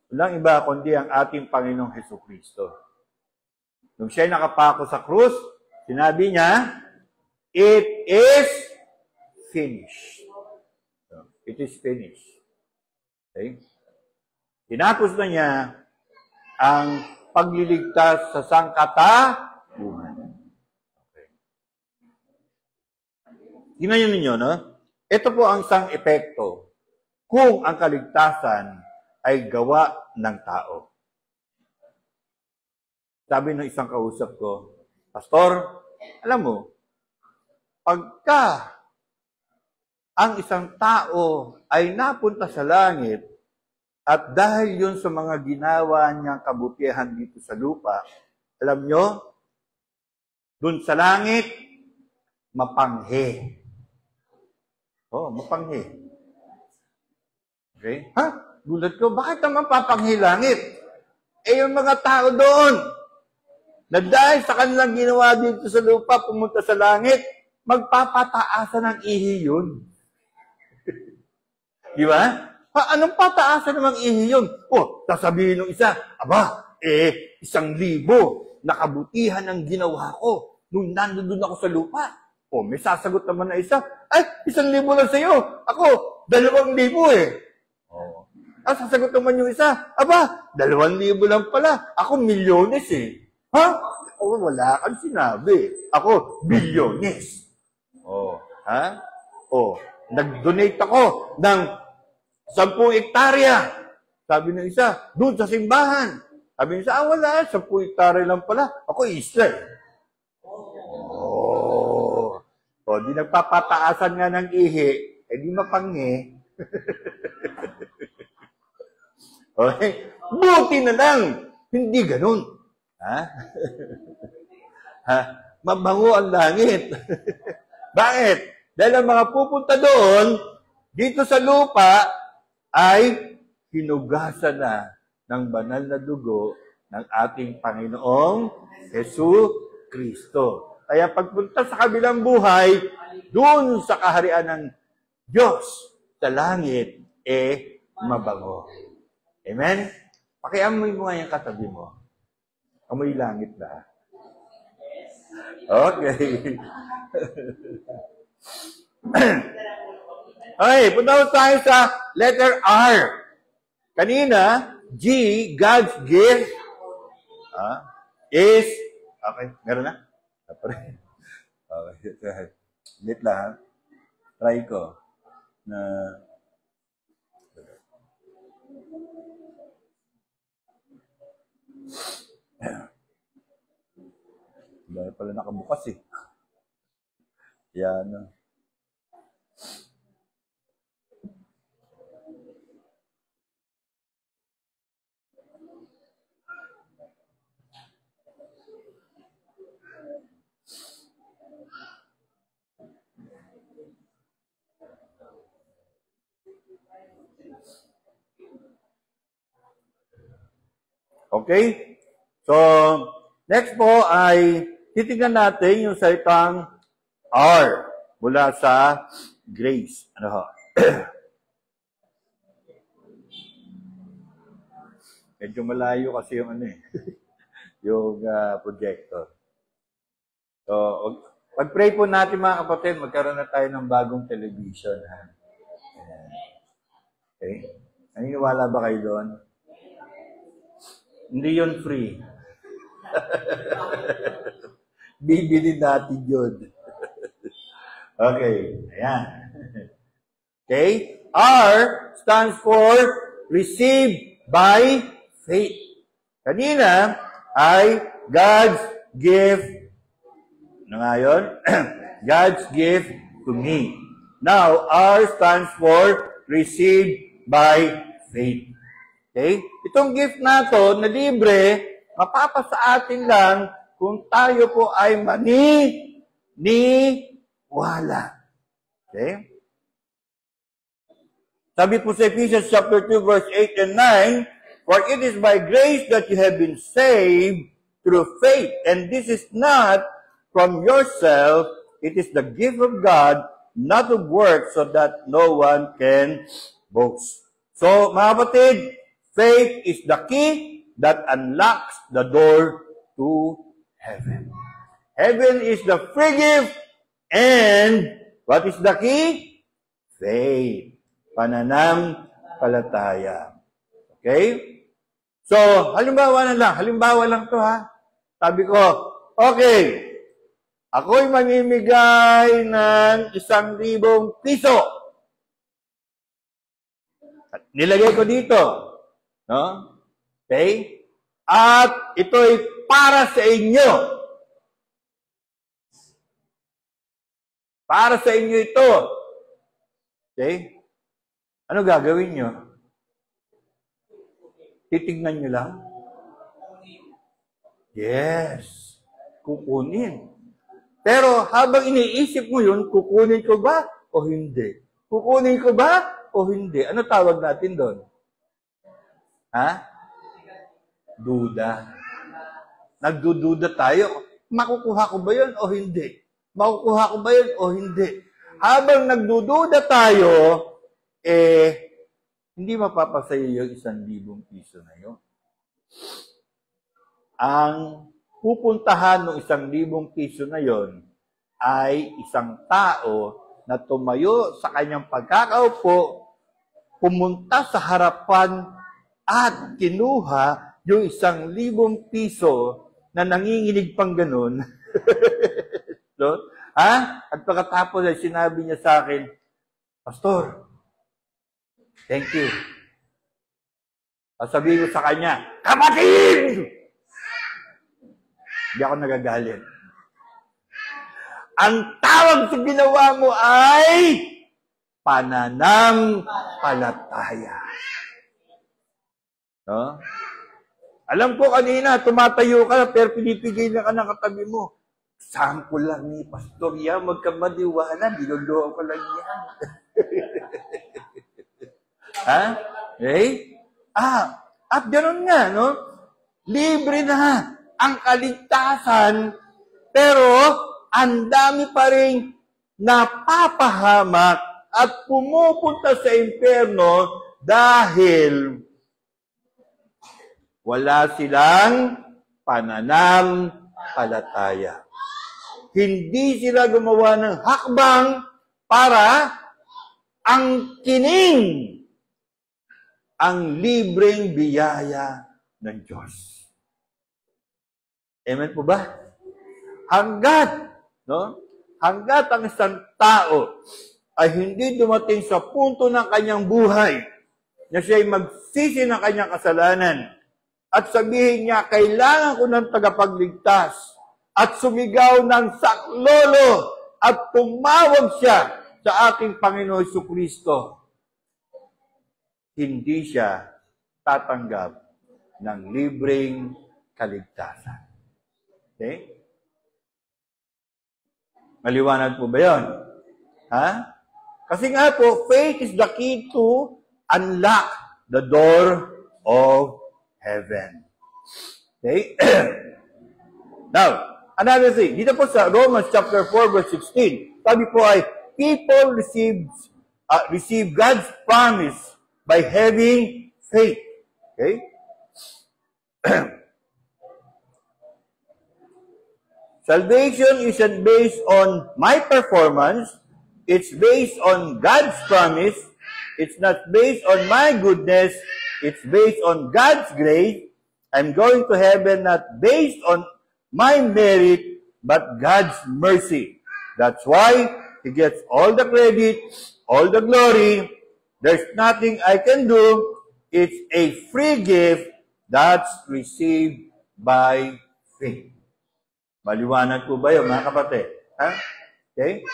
Walang iba kundi ang ating Panginoong Hesukristo. Nung siya'y nakapako sa krus, sinabi niya, it is finished. So, it is finished. Okay? Tinapos na niya ang pagliligtas sa sangkatauhan. Okay. Tingnan ninyo, no? Ito po ang isang epekto kung ang kaligtasan ay gawa ng tao. Sabi ng isang kausap ko, Pastor, alam mo, pagka ang isang tao ay napunta sa langit at dahil yun sa mga ginawa niyang kabutihan dito sa lupa, alam nyo, dun sa langit, mapanghe. Oh, mapanghi. Okay? Ha? Gulat ko, bakit naman papanghi langit? Eh, yung mga tao doon, na dahil sa kanilang ginawa dito sa lupa, pumunta sa langit, magpapataasan ng ihi yun. Di ba? Ha, anong pataasan namang ihi yun? Oh, sasabihin ng isa, aba, 1,000 na kabutihan ang ginawa ko nung nandun ako sa lupa. O, may sasagot naman na isa, ay, 1,000 lang sa'yo. Ako, 2,000 eh. O. Sasagot naman yung isa, aba, 2,000 lang pala. Ako, milyones eh. Ha? O, wala kang sinabi. Ako, bilyones. O, ha? O, nag-donate ako ng 10 hektarya. Sabi ng isa, doon sa simbahan. Sabi ng isa, wala, 10 hektarya lang pala. Ako, isa eh. O, di nagpapataasan nga ng ihi, di mapanghi. Okay? Buti na lang, hindi ganun. Ha? Ha? Mabango ang langit. Bakit? Dahil ang mga pupunta doon, dito sa lupa, ay hinugasan na ng banal na dugo ng ating Panginoong Hesukristo. Kaya pagpunta sa kabilang buhay, doon sa kaharian ng Diyos sa langit, mabango. Amen? Pakiamoy mo nga yung katabi mo. Amoy langit na. Okay. Okay, punta tayo sa letter R. Kanina, G, God's gift, is, okay, meron na? Okay, wait lang. Try ko na dahil pala nakabukas eh. Yan. Okay? So, next po ay titignan natin yung salitang R mula sa grace. Ano ho? Medyo malayo kasi yung ano eh. Yung projector. So, pag-pray po natin mga kapatid, magkaroon na tayo ng bagong television. Ha? Okay? Naniniwala ba kayo doon? Hindi yun free. Bibili natin yun. Okay. Ayan. Okay? R stands for receive by faith. Kanina ay God's gift. Ano nga yun? God's gift to me. Now, R stands for receive by faith. Okay? Itong gift na to, na libre, mapapasa atin lang kung tayo po ay wala. Okay? Sabi po sa Ephesians chapter 2, verse 8 and 9, for it is by grace that you have been saved through faith. And this is not from yourself. It is the gift of God, not of works, so that no one can boast. So, mga kapatid, faith is the key that unlocks the door to heaven. Heaven is the free gift, and what is the key? Faith. Pananampalataya. Okay? So, halimbawa lang to ha. Sabi ko, okay, ako'y mamimigay ng 1,000 piso. Nilagay ko dito. No? Okay? At ito'y para sa inyo. Para sa inyo ito. Okay? Ano gagawin nyo? Titignan nyo lang? Yes. Kukunin. Pero habang iniisip mo yun, kukunin ko ba o hindi? Kukunin ko ba o hindi? Ano tawag natin doon? Ha? Duda. Nagdududa tayo. Makukuha ko ba yun o hindi? Makukuha ko ba yun o hindi? Habang nagdududa tayo, hindi mapapasaya yung 1,000 piso na yun. Ang pupuntahan ng 1,000 piso na yon ay isang tao na tumayo sa kanyang pagkakaupo, pumunta sa harapan at kinuha yung 1,000 piso na nanginginig pang ganun. So, At pagkatapos ay sinabi niya sa akin, Pastor, thank you. At sabihin ko sa kanya, kapatid! Hindi ako nagagalit. Ang tawag sa ginawa mo ay pananampalataya. No? Alam ko kanina, tumatayo ka pero pinipigilan ka ng katabi mo. Sample lang ni Pastor yan, magkamadiwala, binulungan ko lang yan. Ha? Okay? At gano'n nga, no? Libre na ang kaligtasan, pero ang dami pa rin napapahamak at pumupunta sa impyerno dahil wala silang pananampalataya. Hindi sila gumawa ng hakbang para angkinin ang libreng biyaya ng Diyos. Amen po ba? Hanggat ang isang tao ay hindi dumating sa punto ng kanyang buhay na siya'y magsisi ng kanyang kasalanan at sabihin niya, kailangan ko ng tagapagligtas at sumigaw ng saklolo at tumawag siya sa ating Panginoon Jesucristo, hindi siya tatanggap ng libreng kaligtasan. Okay? Maliwanag po ba yun? Ha? Kasi nga po, faith is the key to unlock the door of heaven. Okay? Now, another thing. Dito po sa Romans chapter 4 verse 16, sabi po ay, people receive God's promise by having faith. Okay? Salvation isn't based on my performance. It's based on God's promise. It's not based on my goodness. It's based on God's grace. I'm going to heaven not based on my merit, but God's mercy. That's why He gets all the credit, all the glory. There's nothing I can do. It's a free gift that's received by faith. Maliwanag po ba yun, mga kapatid? Ha? Okay?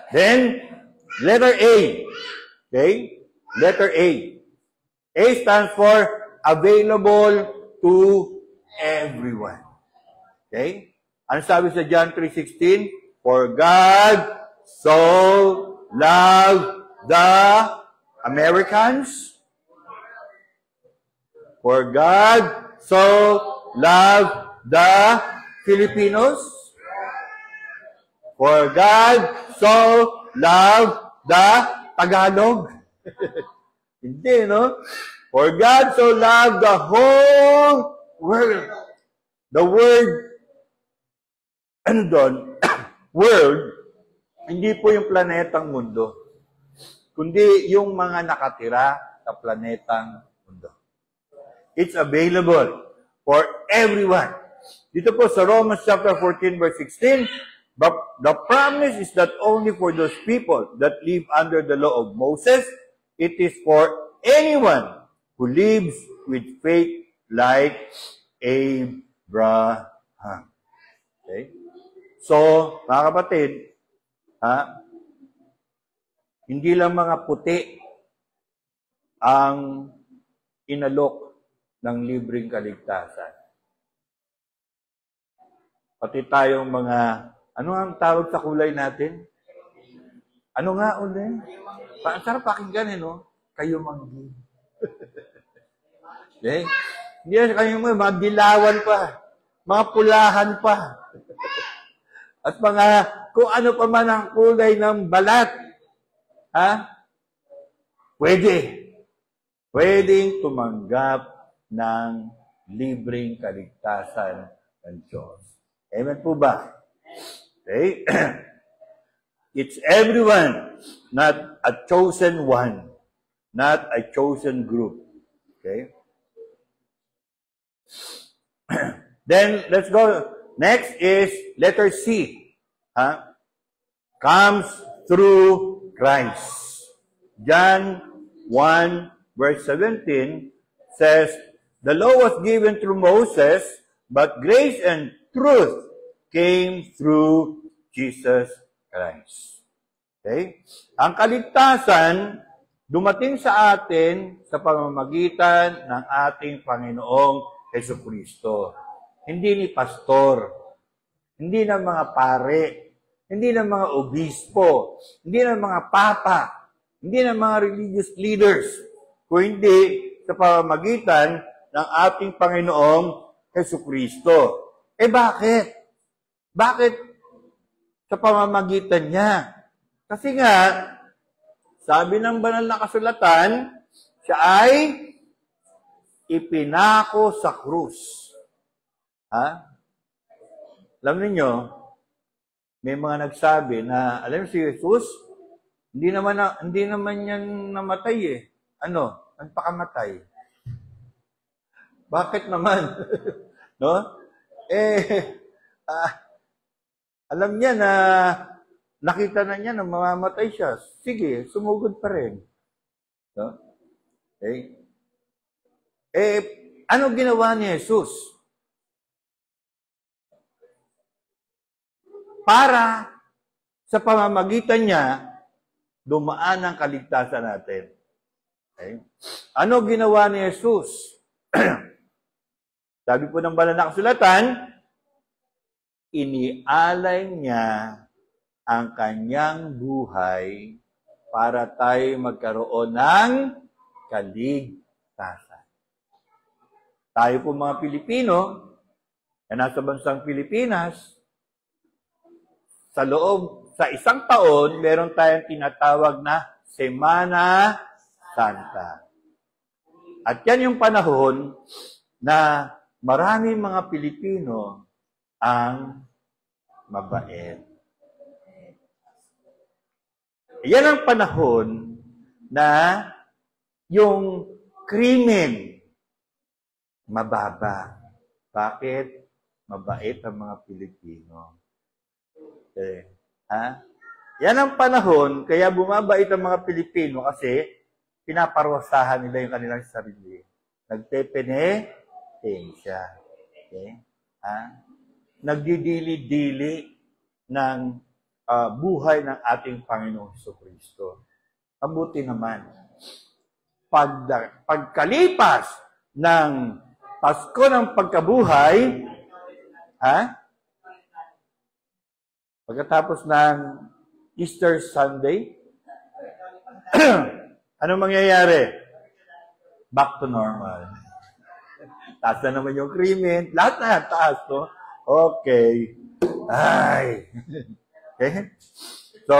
Then, letter A. Okay? Letter A. A stands for available to everyone. Okay? Ano sabi sa John 3:16? For God so loved the Americans. For God so loved the Filipinos. For God so loved the Tagalog. Hindi, no? For God so loved the whole world. The word, ano doon? World, hindi po yung planetang mundo, kundi yung mga nakatira sa planetang mundo. It's available for everyone. Dito po sa Romans chapter 14, verse 16, but the promise is not only for those people that live under the law of Moses, it is for anyone who lives with faith like Abraham. Okay? So, mga kapatid, hindi lang mga puti ang inalok ng libreng kaligtasan. Pati tayong mga, ano ang tawag sa kulay natin? Ano nga ulit? Sarap pakinggan, no? Kayo manggi. Okay? Hindi kayo mga dilawan pa, mga pulahan pa. At mga, kung ano pa man ang kulay ng balat, pwedeng tumanggap ng libreng kaligtasan ng Diyos. Amen po ba? Okay? It's everyone, not a chosen one, not a chosen group. Okay? Then, let's go. Next is letter C. Comes through Christ. John 1, verse 17 says, the law was given through Moses, but grace and truth came through Jesus Christ. Okay? Ang kaligtasan dumating sa atin sa pamamagitan ng ating Panginoong Jesucristo. Hindi ni pastor, hindi ng mga pare, hindi ng mga obispo, hindi ng mga papa, hindi ng mga religious leaders, kundi sa pamamagitan ng ating Panginoong Jesucristo. Bakit? Bakit sa pamamagitan niya? Kasi nga, sabi ng banal na kasulatan, siya ay ipinako sa krus. Alam niyo, may mga nagsabi na, alam si Jesus, hindi naman yan namatay eh. Ano? Nagpakamatay. Bakit naman? No? Alam niya na nakita na niya na mamamatay siya. Sige, sumugod pa rin. No? Okay? Ano ginawa ni Jesus? Para sa pamamagitan niya, dumaan ang kaligtasan natin. Okay? Ano ginawa ni Jesus? Sabi po ng banal na kasulatan, inialay niya ang kanyang buhay para tayo magkaroon ng kaligtasan. Tayo po mga Pilipino, na nasa bansang Pilipinas, sa isang taon, meron tayong tinatawag na Semana Santa. At yan yung panahon na maraming mga Pilipino ang mabait. Yan ang panahon na yung krimen mababa. Bakit? Mabait ang mga Pilipino. Okay. Yan ang panahon, kaya bumabait ang mga Pilipino kasi pinaparwasahan nila yung kanilang sarili. Nagpepenitensya. Okay? Nagdidili-dili ng buhay ng ating Panginoong Jesucristo. Mabuti naman. Pagkalipas ng Pasko ng pagkabuhay, Pagkatapos ng Easter Sunday, anong mangyayari? Back to normal. Taas na naman yung krimen. Lahat na, taas, no? Okay. Ay. Okay? So,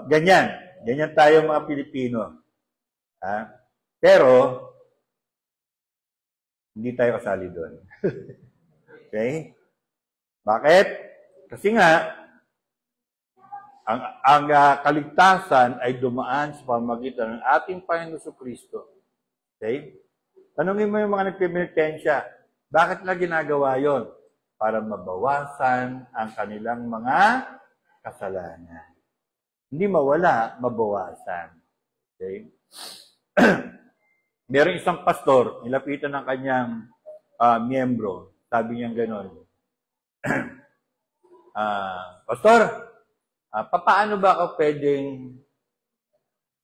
ganyan. Ganyan tayo mga Pilipino. Ha? Pero, hindi tayo kasali doon. Okay? Bakit? Kasi nga, ang kaligtasan ay dumaan sa pamamagitan ng ating Panginoon Jesucristo. Okay? Tanungin mo yung mga nagpipenitensya, bakit na ginagawa yon? Para mabawasan ang kanilang mga kasalanan. Hindi mawala, mabawasan. Okay? Meron isang pastor, nilapitan ng kanyang miyembro. Sabi niya gano'n, Pastor, paano ba ako pwedeng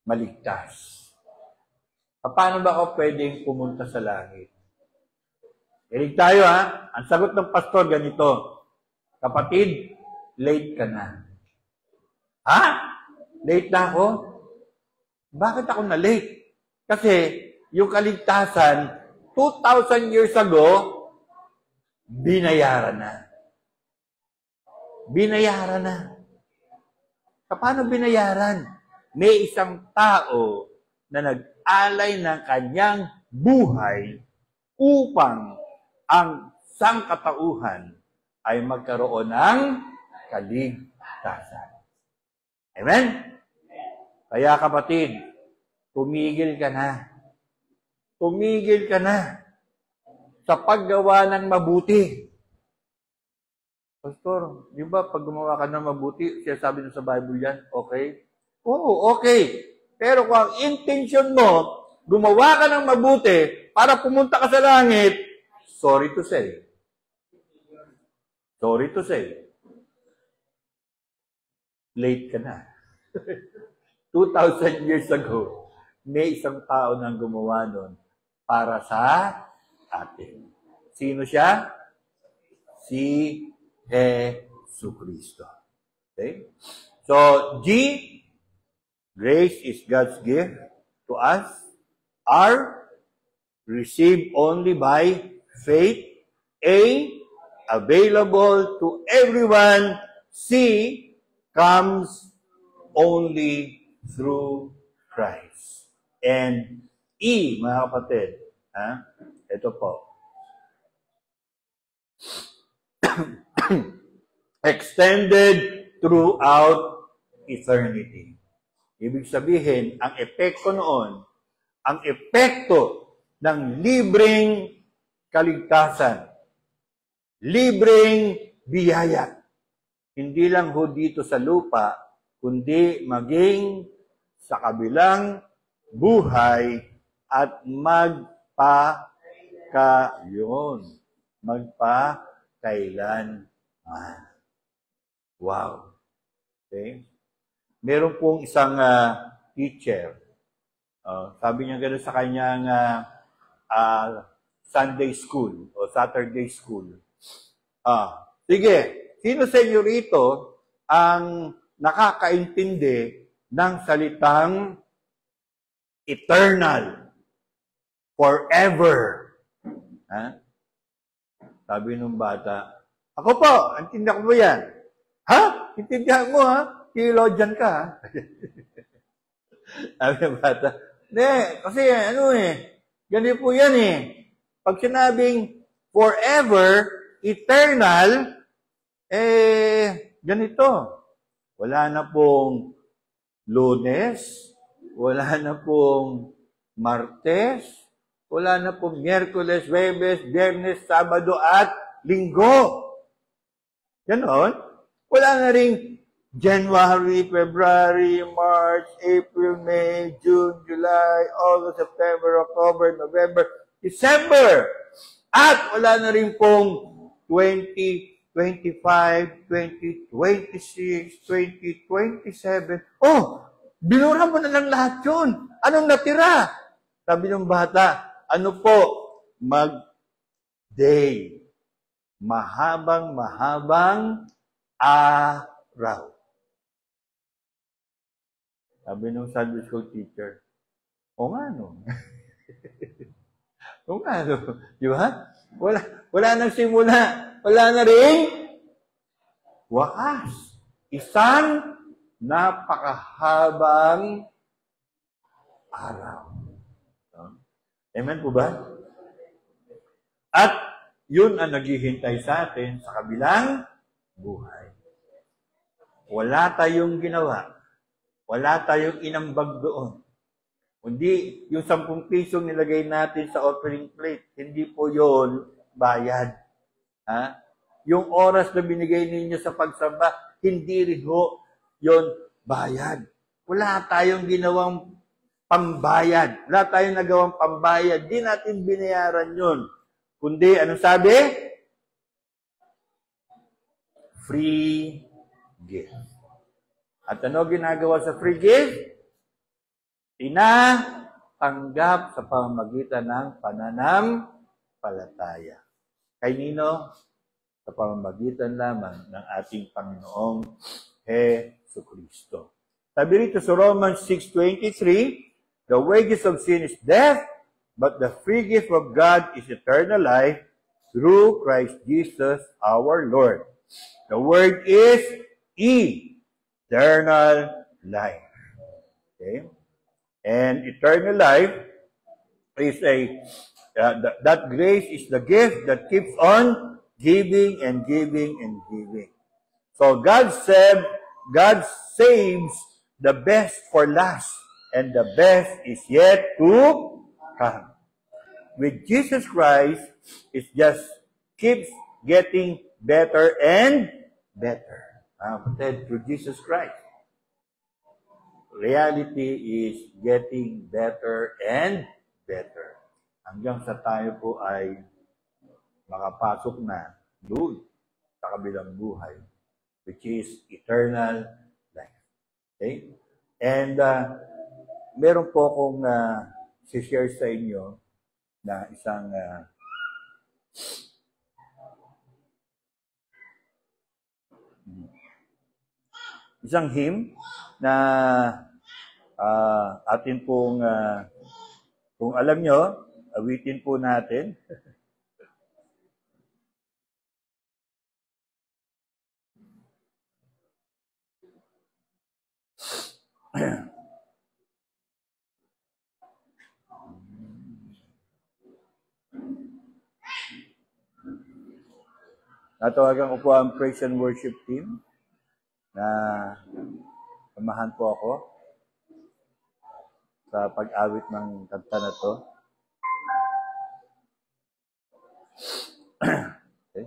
maligtas? Paano ba ako pwedeng pumunta sa langit? Ilig tayo ha. Ang sagot ng pastor ganito, kapatid, late ka na. Ha? Late na ako? Bakit ako na late? Kasi yung kaligtasan, 2,000 years ago, binayaran na. Binayaran na. Paano binayaran? May isang tao na nag-alay ng kanyang buhay upang ang sangkatauhan ay magkaroon ng kaligtasan. Amen? Kaya kapatid, tumigil ka na. Tumigil ka na sa paggawa ng mabuti. Pastor, di ba pag gumawa ka ng mabuti, siya sabi sa Bible yan, okay? Oo, okay. Pero kung ang intention mo, gumawa ka ng mabuti para pumunta ka sa langit, sorry to say. Sorry to say. Late ka na. 2,000 years ago, may isang tao nang gumawa nun para sa atin. Sino siya? Si Jesucristo. Okay? So, G, grace is God's gift to us. R, received only by faith. A, available to everyone. C, comes only through Christ. And E, mga kapatid, ito po. Extended throughout eternity. Ibig sabihin, ang epekto noon, ang epekto ng libreng kaligtasan, libreng biyaya, hindi lang ho dito sa lupa, kundi maging sa kabilang buhay at magpakailanman. Wow. Okay? Meron pong isang teacher. Sabi niya gano'n sa kanyang Sunday school o Saturday school. Sige, sino sa inyo rito ang nakakaintindi ng salitang eternal, forever? Sabi nung bata, ako po, intindihan ko ba yan? Ha? Intindihan mo ha? Theologian ka ha? Sabi ng bata, kasi ganito po yan Pag sinabing forever, eternal, ganito. Wala na pong Lunes, wala na pong Martes, wala na pong Miyerkules, Huwebes, Biyernes, Sabado at Linggo. Ganon. Wala na rin January, February, March, April, May, June, July, August, September, October, November, December. At wala na rin pong 2025, 2026, 2027. Binura mo na lang lahat yun. Anong natira? Sabi ng bata, ano po? Mag-day. Mahabang araw. raw. Sabi nung Sunday school teacher, o nga no. O nga no. Di ba? Wala nang simula. Wala na rin wakas. Isang napakahabang araw. Amen po ba? At yun ang naghihintay sa atin sa kabilang buhay. Wala tayong ginawa. Wala tayong inambag doon. Hindi, yung 10 piso nilagay natin sa offering plate, hindi po yun bayad. Ha? Yung oras na binigay ninyo sa pagsamba, hindi rin ho yun bayad. Wala tayong ginawang pambayad. Wala tayong nagawang pambayad. Di natin binayaran yun. Kundi, ano sabi? Free gift. At ano ginagawa sa free gift? Tinatanggap sa pamamagitan ng pananampalataya. Kay nino? Sa pamamagitan lamang ng ating Panginoong Jesucristo. Sabi rito sa Romans 6:23, the wages of sin is death, but the free gift of God is eternal life through Christ Jesus our Lord. The word is eternal life. Okay? And eternal life is that grace is the gift that keeps on giving and giving and giving. So God saves the best for last, and the best is yet to come. With Jesus Christ, it just keeps getting better and better. Through Jesus Christ, reality is getting better and better. Hanggang sa tayo po ay makapasok na doon sa kabilang buhay, which is eternal life. Okay? And meron po akong share sa inyo na isang hymn na atin pong, kung alam nyo, awitin po natin. Natawagan ko po ang praise and worship team na samahan po ako sa pag-awit ng kanta na to. Okay.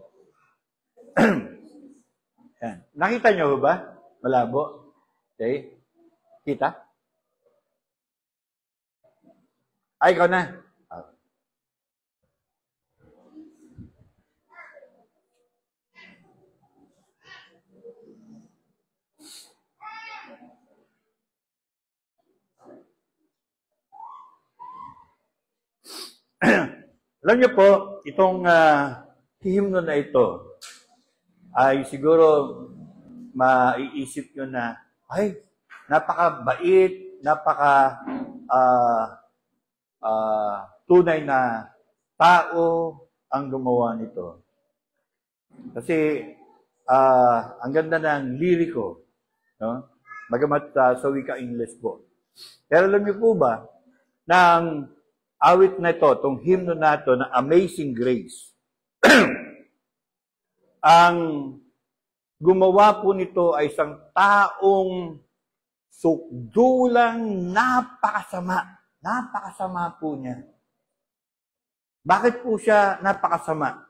Yan. Nakita nyo ba? Malabo? Okay. Kita? Ay, ikaw na. Alam niyo po, itong himno na ito ay siguro maiisip nyo na, ay, napakabait, tunay na tao ang gumawa nito. Kasi ang ganda ng liriko, no? Bagamat sa wika English po. Pero alam niyo po ba, ng awit na ito, itong hymno na ito, na Amazing Grace, ang gumawa po nito ay isang taong sukdulang napakasama. Napakasama po niya. Bakit po siya napakasama?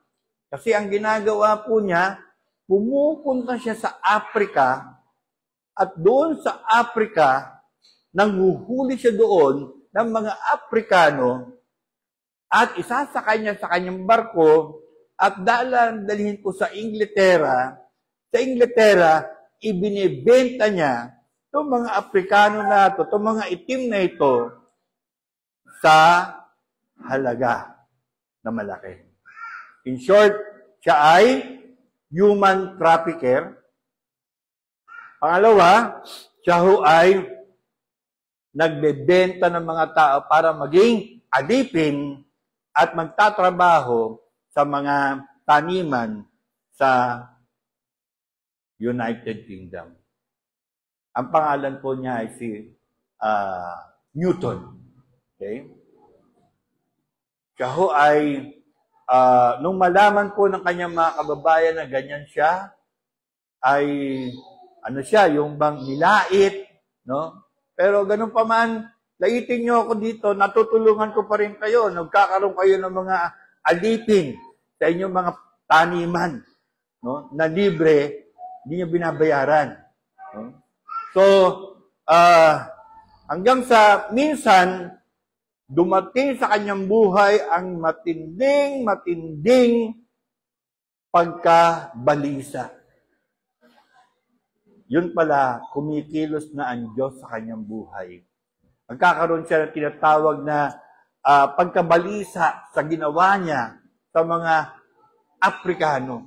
Kasi ang ginagawa po niya, pumupunta siya sa Africa, at doon sa Africa, nanghuhuli siya doon ng mga Afrikano, at isasakay niya sa kanyang barko, at dalhin po sa Inglaterra. Sa Inglaterra, ibinibenta niya itong mga Afrikano na ito, itong mga itim na ito, sa halaga na malaki. In short, siya ay human trafficker, Pangalawa, siya ho ay nagbebenta ng mga tao para maging alipin at magtatrabaho sa mga taniman sa United Kingdom. Ang pangalan po niya ay si Newton. Okay? Siya ho ay, nung malaman po ng kanyang mga kababayan na ganyan siya, ay, ano siya, yung bang nilait, no? Pero ganun pa man, laitin niyo ako dito, natutulungan ko pa rin kayo, nagkakaroon kayo ng mga alipin sa inyong mga taniman, no? Na libre, hindi niyo binabayaran. No? So, hanggang sa minsan, dumating sa kanyang buhay ang matinding pagkabalisa. Yun pala, kumikilos na ang Diyos sa kanyang buhay. Magkakaroon siya ng tinatawag na pagkabalisa sa ginawa niya sa mga Aprikano.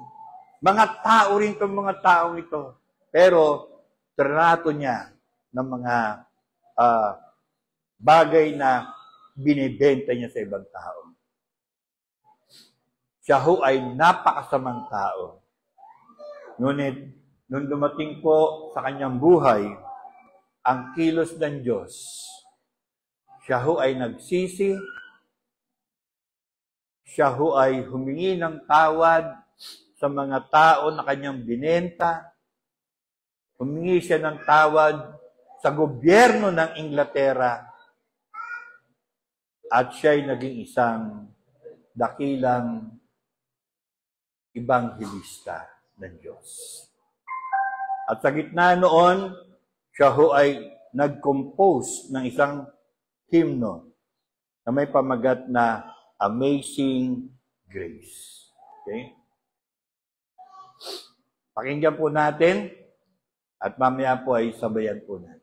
Mga tao rin itong mga taong ito. Pero, trato niya ng mga bagay na binibenta niya sa ibang tao. Siya ho ay napakasamang tao. Ngunit, nung dumating po sa kanyang buhay, ang kilos ng Diyos, siya ho ay nagsisi, siya ho ay humingi ng tawad sa mga tao na kanyang binenta, humingi siya ng tawad sa gobyerno ng Inglaterra, at siya ay naging isang dakilang ebanghelista ng Diyos. At sa gitna noon, siya ho ay nag-compose ng isang hymno na may pamagat na Amazing Grace. Okay? Pakinggan po natin at mamaya po ay sabayan po natin.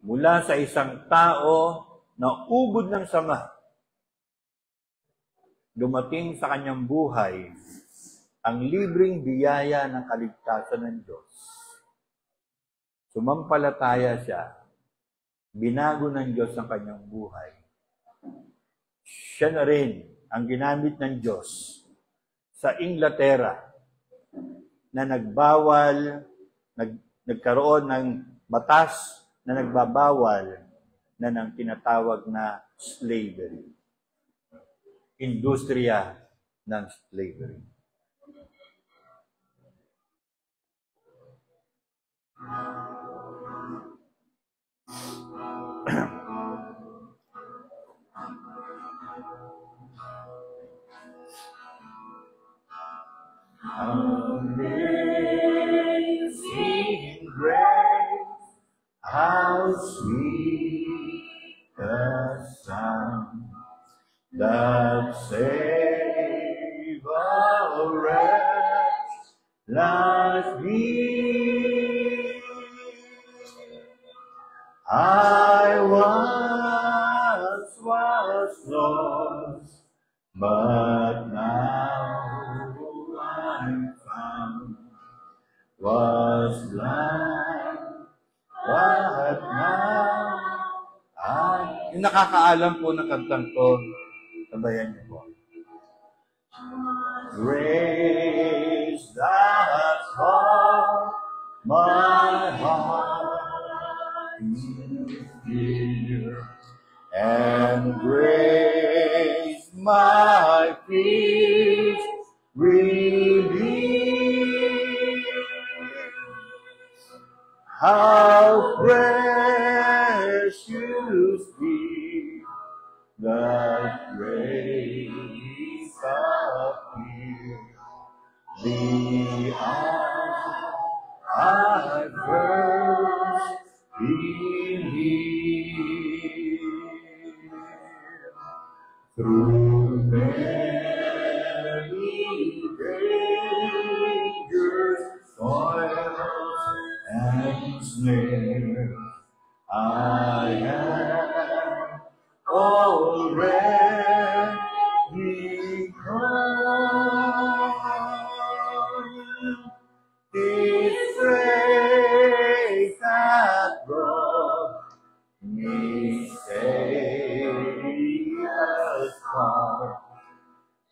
Mula sa isang tao na ubod ng sama, dumating sa kanyang buhay ang libreng biyaya ng kaligtasan ng Diyos. Sumampalataya siya, binago ng Diyos ang kanyang buhay. Siya na rin ang ginamit ng Diyos sa Inglaterra na nagkaroon ng batas na nagbabawal na ng tinatawag na slavery. Industriya ng slavery. Amazing grace, how sweet the sound that saved a wretch like me. I once was lost, but now I'm found. Was blind, but now yung nakakaalam po ng kantang to, sabayan niyo po. Grace that taught my heart to fear, and grace my fears relieve. How precious be the grace appear, the hour I first believed. Through many dangers, toils, and snares, already gone. His grace hath brought me Savior's far,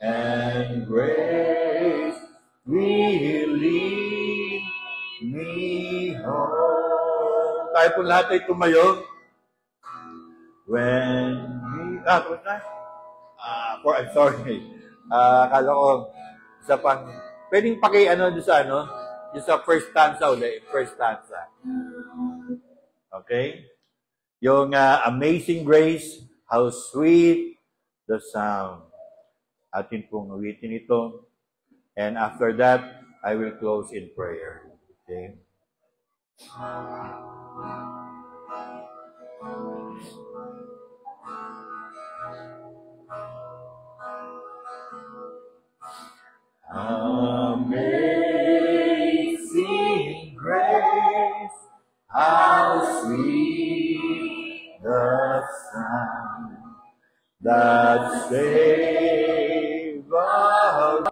and grace will lead me home. Tayo po lahat ay tumayo. When we... I'm sorry. Akala ko sa pang... Pwedeng paki-ano doon sa ano? Yung sa first stanza ulit. First stanza. Okay? Yung Amazing Grace, how sweet the sound. Atin pong awitin ito. And after that, I will close in prayer. Okay? Amazing grace, how sweet the sound that saved a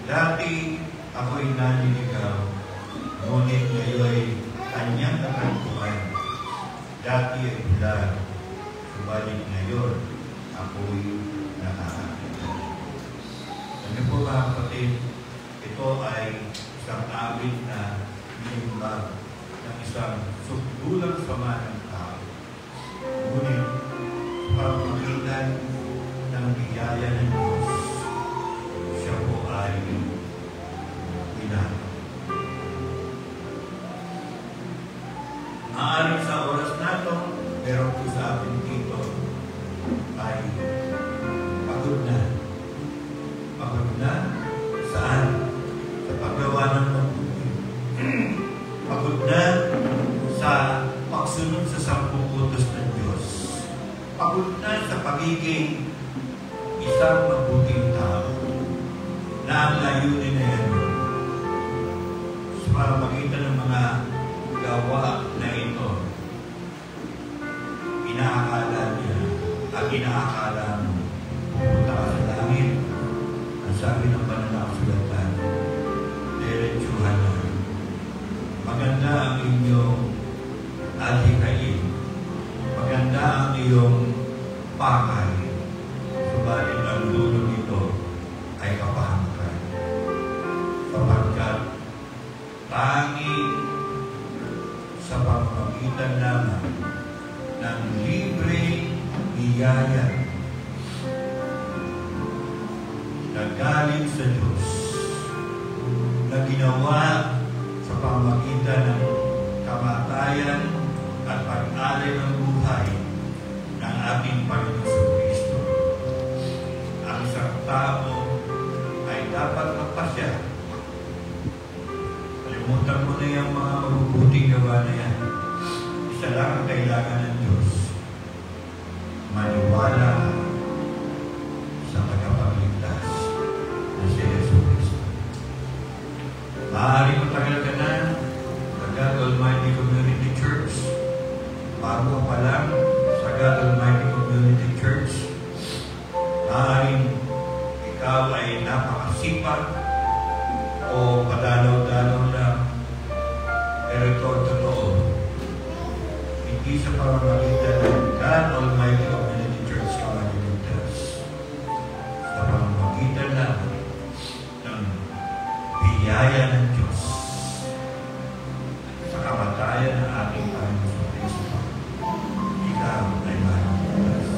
Dati ako'y naninigaw, ngunit ngayon kanyang nakantuan. Dati ay bulag, subalit ngayon ako'y nakakakita. Ano po mga kapatid, ito ay isang awit na ninimbag ng isang sugdulang sama ng tao. Ngunit, pagpagitan ng biyaya ng Diyos, siya po ay pinahal. Maaaring sa oras na ito, meron po sa atin dito ay pagod na. Pagod na saan? Sa paggawa ng mabuti. Pagod na sa pagsunod sa 10 utos ng Diyos. Pagod na sa pagiging isang mabuting tao na ang layunin na yan sa pamamagitan ng mga gawa na ito, inaakala niya at inaakala mo pupunta ka sa langit. Ang sabi ng pananasulatan, diretsuhan na. Maganda ang inyong alikain. Maganda ang iyong pakay. Subalit ang dulo nito ay kapahangkan. Sapagkat tanging sa pamamagitan naman ng libre biyaya na galing sa Diyos na ginawa sa pamamagitan ng kamatayan at pag-alay ng buhay ng ating Panginoon Kristo. Ang isang tao ay dapat magpasya. Kalimutan mo na yung mga mabubuting gawa na yan. Isa lang ang kailangan ng Diyos. Maniwala sa tagapagligtas na si Jesus Kristo. Maaaring matagal ka na sa God Almighty Community Church. Bago pa lang sa God Almighty Community Church. Maaaring ikaw ay napakasipag o padalaw-dalaw lang. Pero ito ang totoo. Hindi sa pamamagitan ng God Almighty Community Church ka maliligtas. Sa pamamagitan lang ng biyaya ng Diyos sa kamatayan ng ating Panginoon Kristo. Ikaw ay maliligtas.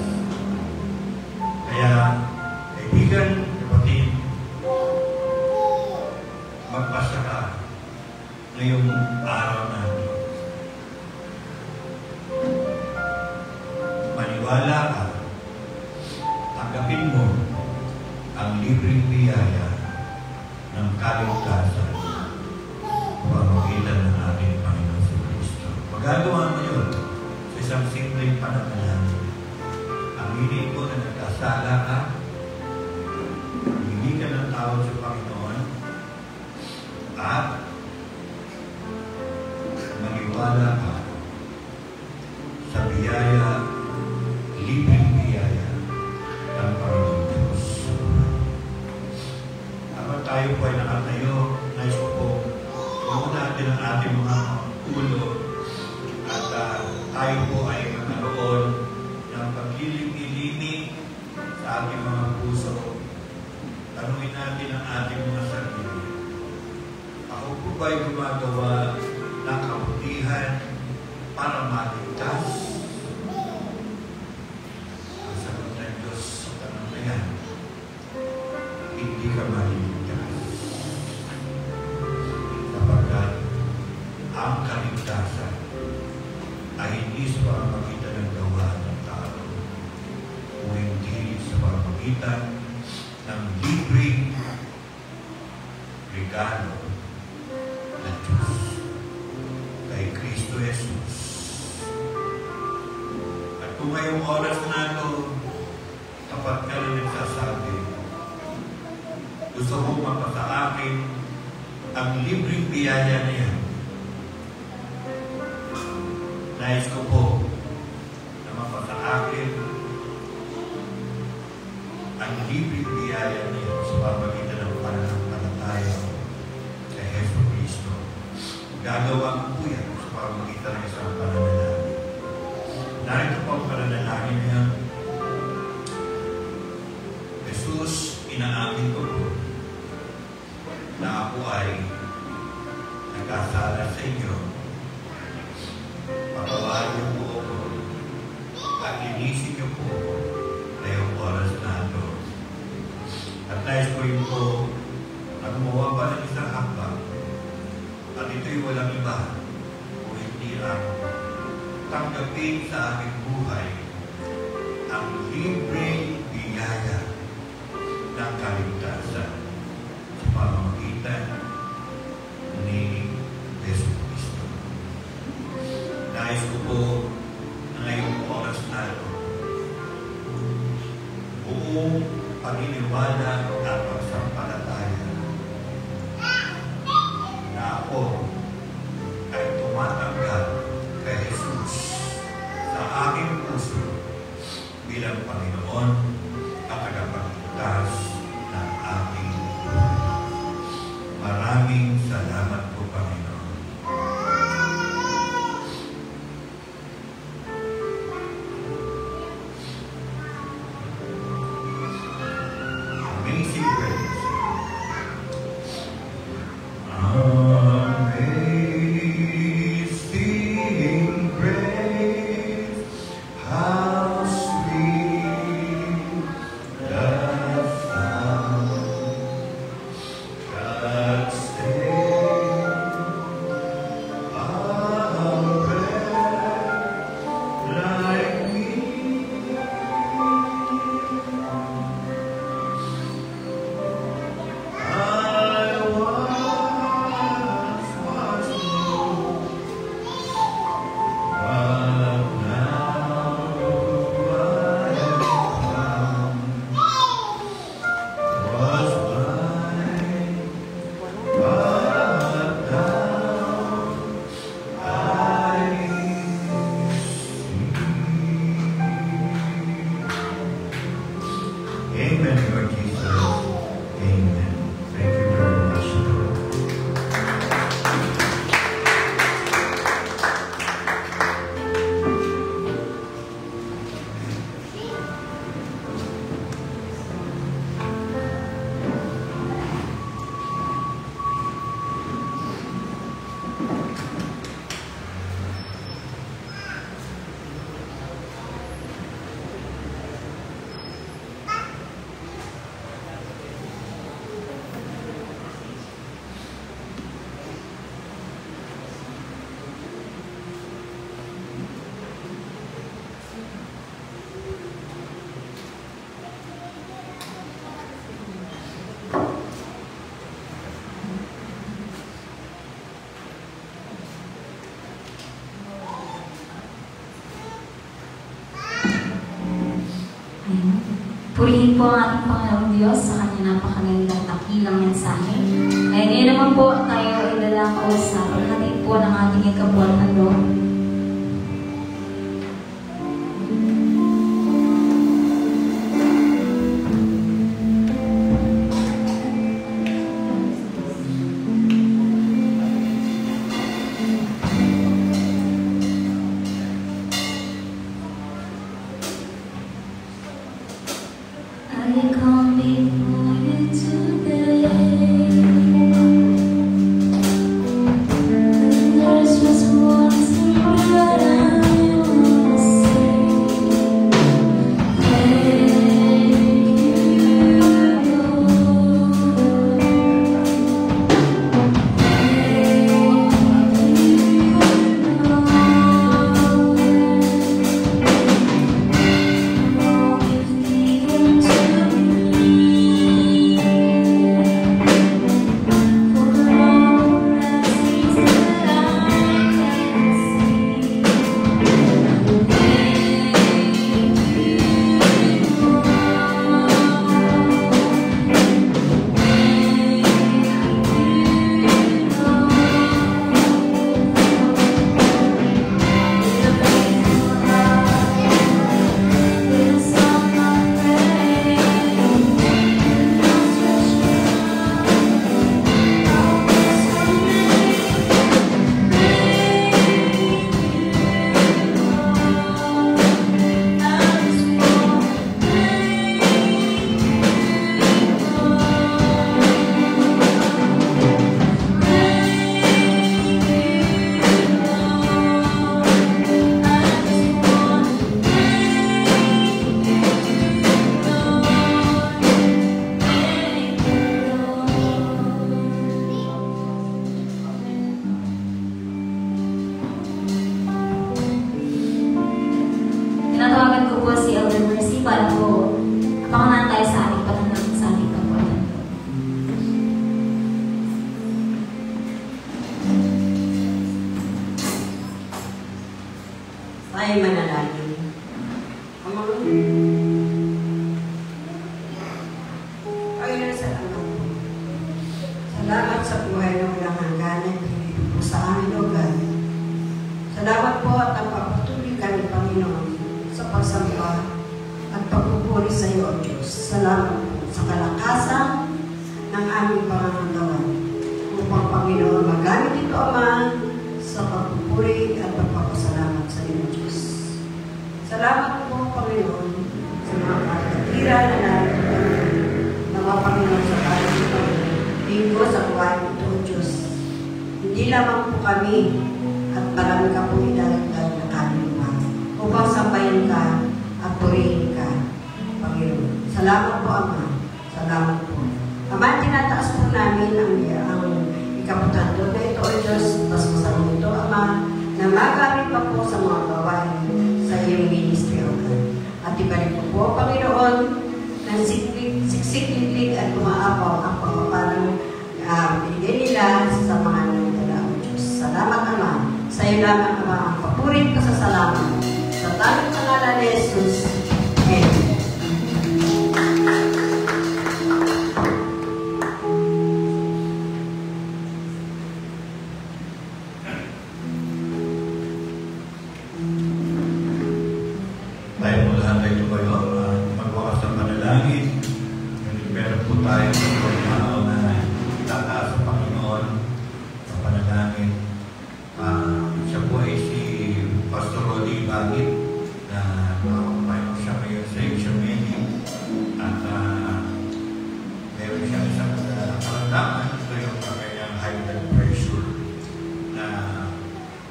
Kaya, kaibigan, kapatid, magbasa ka ngayong araw na ito. Maniwala ka, tanggapin mo ang libreng biyaya ng kaligtasan pamamagitan ng ating Panginoon sa Kristo. Magagawa mo yun sa isang simpleng pananalangin. Aminin mo na nagkasala ka, hindi ka ng tawag sa Panginoon, at maniwala ka sa biyaya, libreng biyaya ng Panginoon Diyos. Kapag tayo po ay nakatayo, nais ko po, huwag natin ang ating mga ulo at tayo po ay magkaroon ng pagliling-ilimi sa ating mga puso. Tanungin natin ang ating mga sarili. Ako po ba ay gumagawa ng kabutihan para maligtas? Ang sagot ng Diyos sa tanong na yan, hindi ka maligtas. Sapagkat ang kaligtasan ay hindi sa pamamagitan ng gawa ng tao, o hindi sa pamamagitan ng libreng regalo ng Diyos kay Kristo Jesus. At kung ngayong oras na ito, kapag ka na nagsasabi, gusto kong mapasa akin ang libreng biyaya na yan, nais ko po na mapasa akin ang libreng biyaya na yan sa pamamagitan ng pananampalataya kay Hesus Kristo. Gagawa ko po yan sa pamamagitan ng isang pananalangin. Narito po ang pananalangin na yan. Jesus, inaamin ko po na ako ay nagkasala sa inyo. Patawarin niyo po ako at linisin niyo po ngayong oras na ito. At nais ko yun po na gumawa pa ng isang hakbang. At ito'y walang iba kung hindi ang tanggapin sa aking buhay ang libreng biyaya ng kaligtasan sa pamamagitan ni Yesu Cristo. Nais ko po na ngayong oras na ito, buong paniniwala at pagsampalataya na ako ay tumatanggap kay Jesus sa aking puso bilang Panginoon at tagapagligtas ng aking buhay. Maraming salamat po, Panginoon. Amazing grace. Amazing grace, how sweet the sound that saved Purihin po ang ating Panginoong Diyos sa kanyang napakagandang dakilang mensahe. Ngayon naman po tayo ay dadako sa paghatid po ng ating ikabuang handog. I come before you today. There's just one thing that I want to say. Thank you, Lord. Tinatawagan ko po si Elder Mercy para po kapangalan tayo sa ating pananang sa ating kapuan. Tayo manalangin. Panginoon, salamat po. Salamat sa buhay na walang hangganan pinili po sa amin, O God. Salamat po at napapatuloy kami, Panginoon, sa pagsamba at pagpupuri sa iyo, O Diyos. Salamat po sa kalakasan ng aming pangangatawan upang, Panginoon, magamit ito, Ama, sa pagpupuri at pagpapasalamat sa iyo, Diyos. Salamat po, Panginoon, sa mga kapatira na narito na mga Panginoon sa tayo ito. Linggo sa buhay ito, O Diyos. Hindi lamang po kami at marami ka po idalagdag na kaluluwa upang sambayan ka at purihin ka, Panginoon. Salamat po, Ama. Salamat po. Ama, tinataas po namin ang ikabutanto na ito, O Diyos. Paspasan ito, Ama, na magamit pa po sa mga gawain sa iyong ministry, O God. At ibalik po po, Panginoon, ng siksik-liklik at umaapaw ang pagpapalang binigay nila sa mga nangyala, O Diyos. Salamat, Ama. Sa iyo lamang, Ama, ang papurit ka sa salamat. Sa tanging pangalan ni Jesus. Amen. Tayo mo lahat ay tumayo, magwakas ng panalangin. Meron po tayo sa pagmamaw na tataas sa Panginoon sa panalangin. Siya po ay si Pastor Rodi Bagit na mayroon siya ngayon sa Asian Media. At meron siya isang karamdaman. Ito yung kanyang high blood pressure na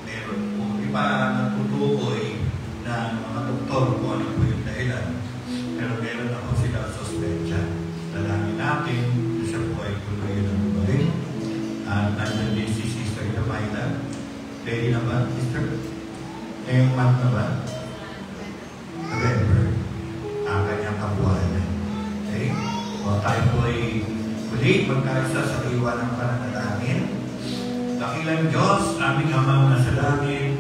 meron po. Di pa natutukoy na mga doktor kung ano po yung dahilan. Pero meron ako sila suspensya. Dalangin natin, siya po ay tuloy na bumalik. At nandiyan din si Sister Yamaida. Ready na ba, Sister? Ngayong month na ba? November. Ang kanyang kabuhayan. Okay? O tayo po ay muli magkaisa sa iwan ng pananalangin. Dakilang Diyos, aming Amang nasa langit,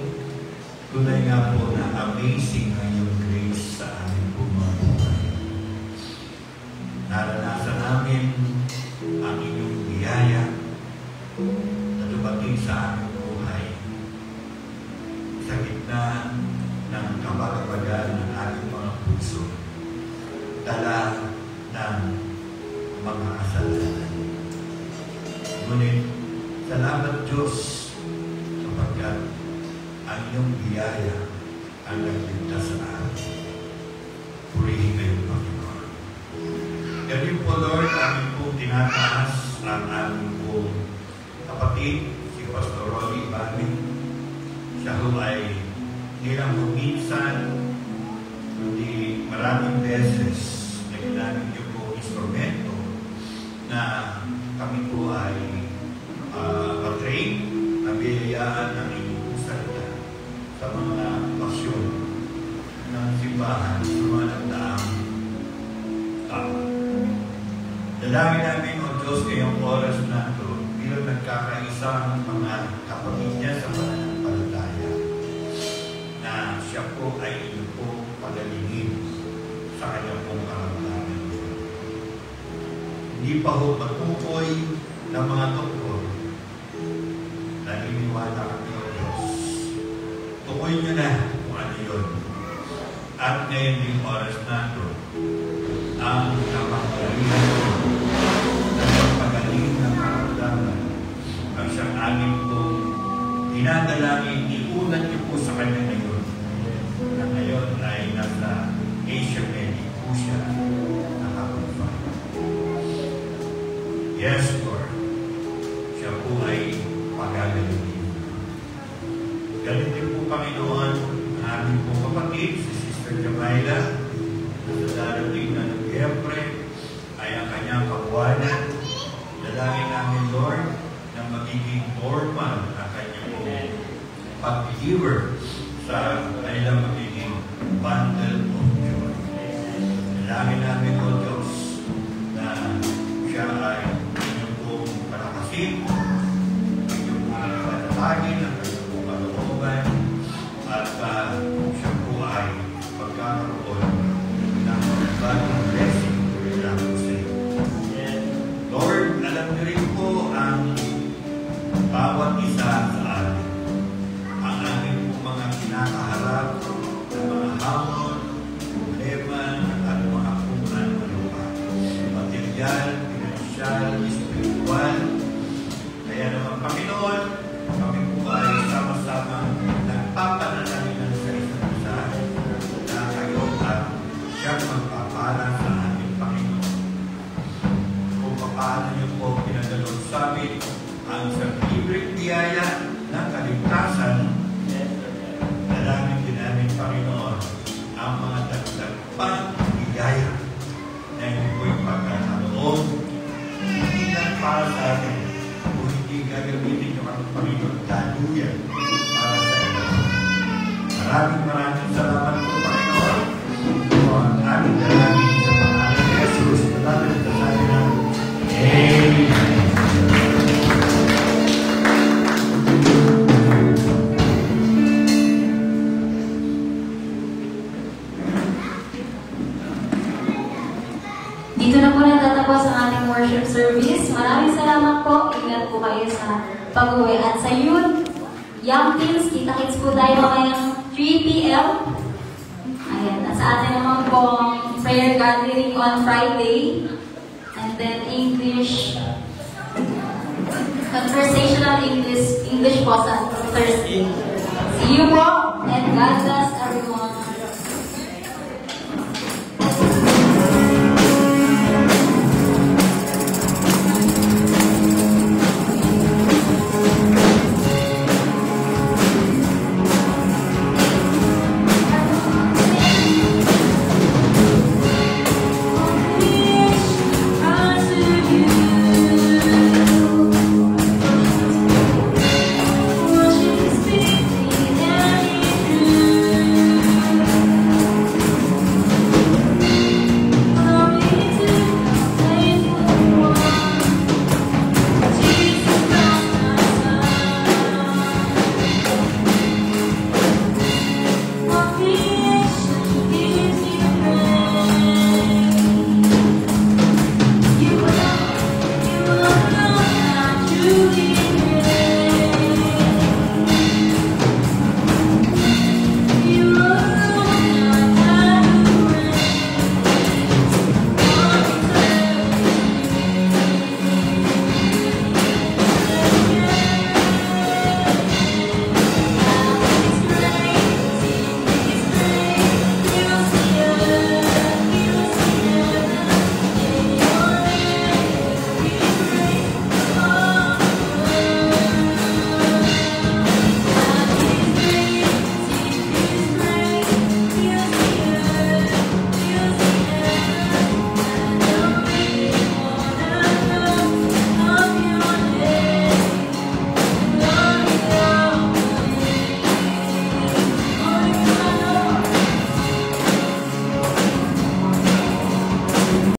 tunay nga po na amazing ang iyong grace sa aming buhay. dumating sa aming buhay sa gitna ng kabag-abagan ng ating mga puso, dala ng mga kasalanan. Ngunit, salamat Diyos sapagkat ang iyong biyaya ang nagligtas sa atin. Purihin kayo, Panginoon. Ganyan po, Lord, aming pong tinataas ang aming pong kapatid, si Pastor Rolly Ibani. Siya ho ay hindi lang po minsan, kundi maraming beses na ginamit niyo po instrumento na kami po ay patrain, nabiyayaan ng inyong salita sa mga pasyon ng simbahan sa mga nagdaang tao. Dalangin namin, O Diyos, ngayong oras na ito, bilang nagkakaisang mga kapatid niya sa pananampalataya, na siya po ay inyong po pagalingin sa kanyang pong karamdaman. Hindi pa ho matukoy ng mga doktor, naniniwala kami, O Diyos. Tukoy niyo na kung ano yun. At ngayon yung oras na ito, ang napagaling ng karamdaman ang siyang aming pong dinadalangin, iunan niyo po sa kanya ngayon, na ngayon ay nasa Asia Medic po siya nakapag-fight. Yes, Lord. Siya po ay pagagalingin. Galing din po, Panginoon, ang aming pong kapatid, si Sister Jamaila, na sa darating na Nobyembre ay ang kanyang kabuhanan. Dalangin namin, Lord, na magiging normal ang kanyang pong pag-deliver sa kanilang magiging bundle of joy. Dalangin namin, O Diyos, na siya ay inyong pong palakasin, inyong pong panatagin, ang kanyang pong kalooban, at siya po ay magkakaroon ng bagong blessing mula po sa iyo. Lord, alam niyo rin po ang bawat isa sa atin. Ang aming po mga kinakaharap ng mga hamon, problema, at mga kuman malupa. Material, financial, spiritual. Kaya naman, Panginoon, kami po ay sama-sama nagpapanalangin sa isa't isa na kayo at siyang magpapala sa ating Panginoon. Kung paano niyo po pinadalog sa amin ang isang libreng biyaya ng kaligtasan, dalangin din namin, Panginoon, ang mga dagdag pang biyaya na hindi po yung pagkakaloon, hindi lang para sa atin, kung hindi gagamitin nyo ang Panginoon daluyan para sa ito. Maraming salamat po, Panginoon. Ito ang aming dalangin sa pangalan ni Jesus. Maraming salamat. Amen. Dito na po natatapos ang ating worship service. Maraming salamat po. Ingat po kayo sa pag-uwi. At sa youth, young teens, kita-kits po tayo ngayong 3 p.m. Ayan. At sa atin naman po prayer gathering on Friday. And then English, conversational English po sa Thursday. See you po and God bless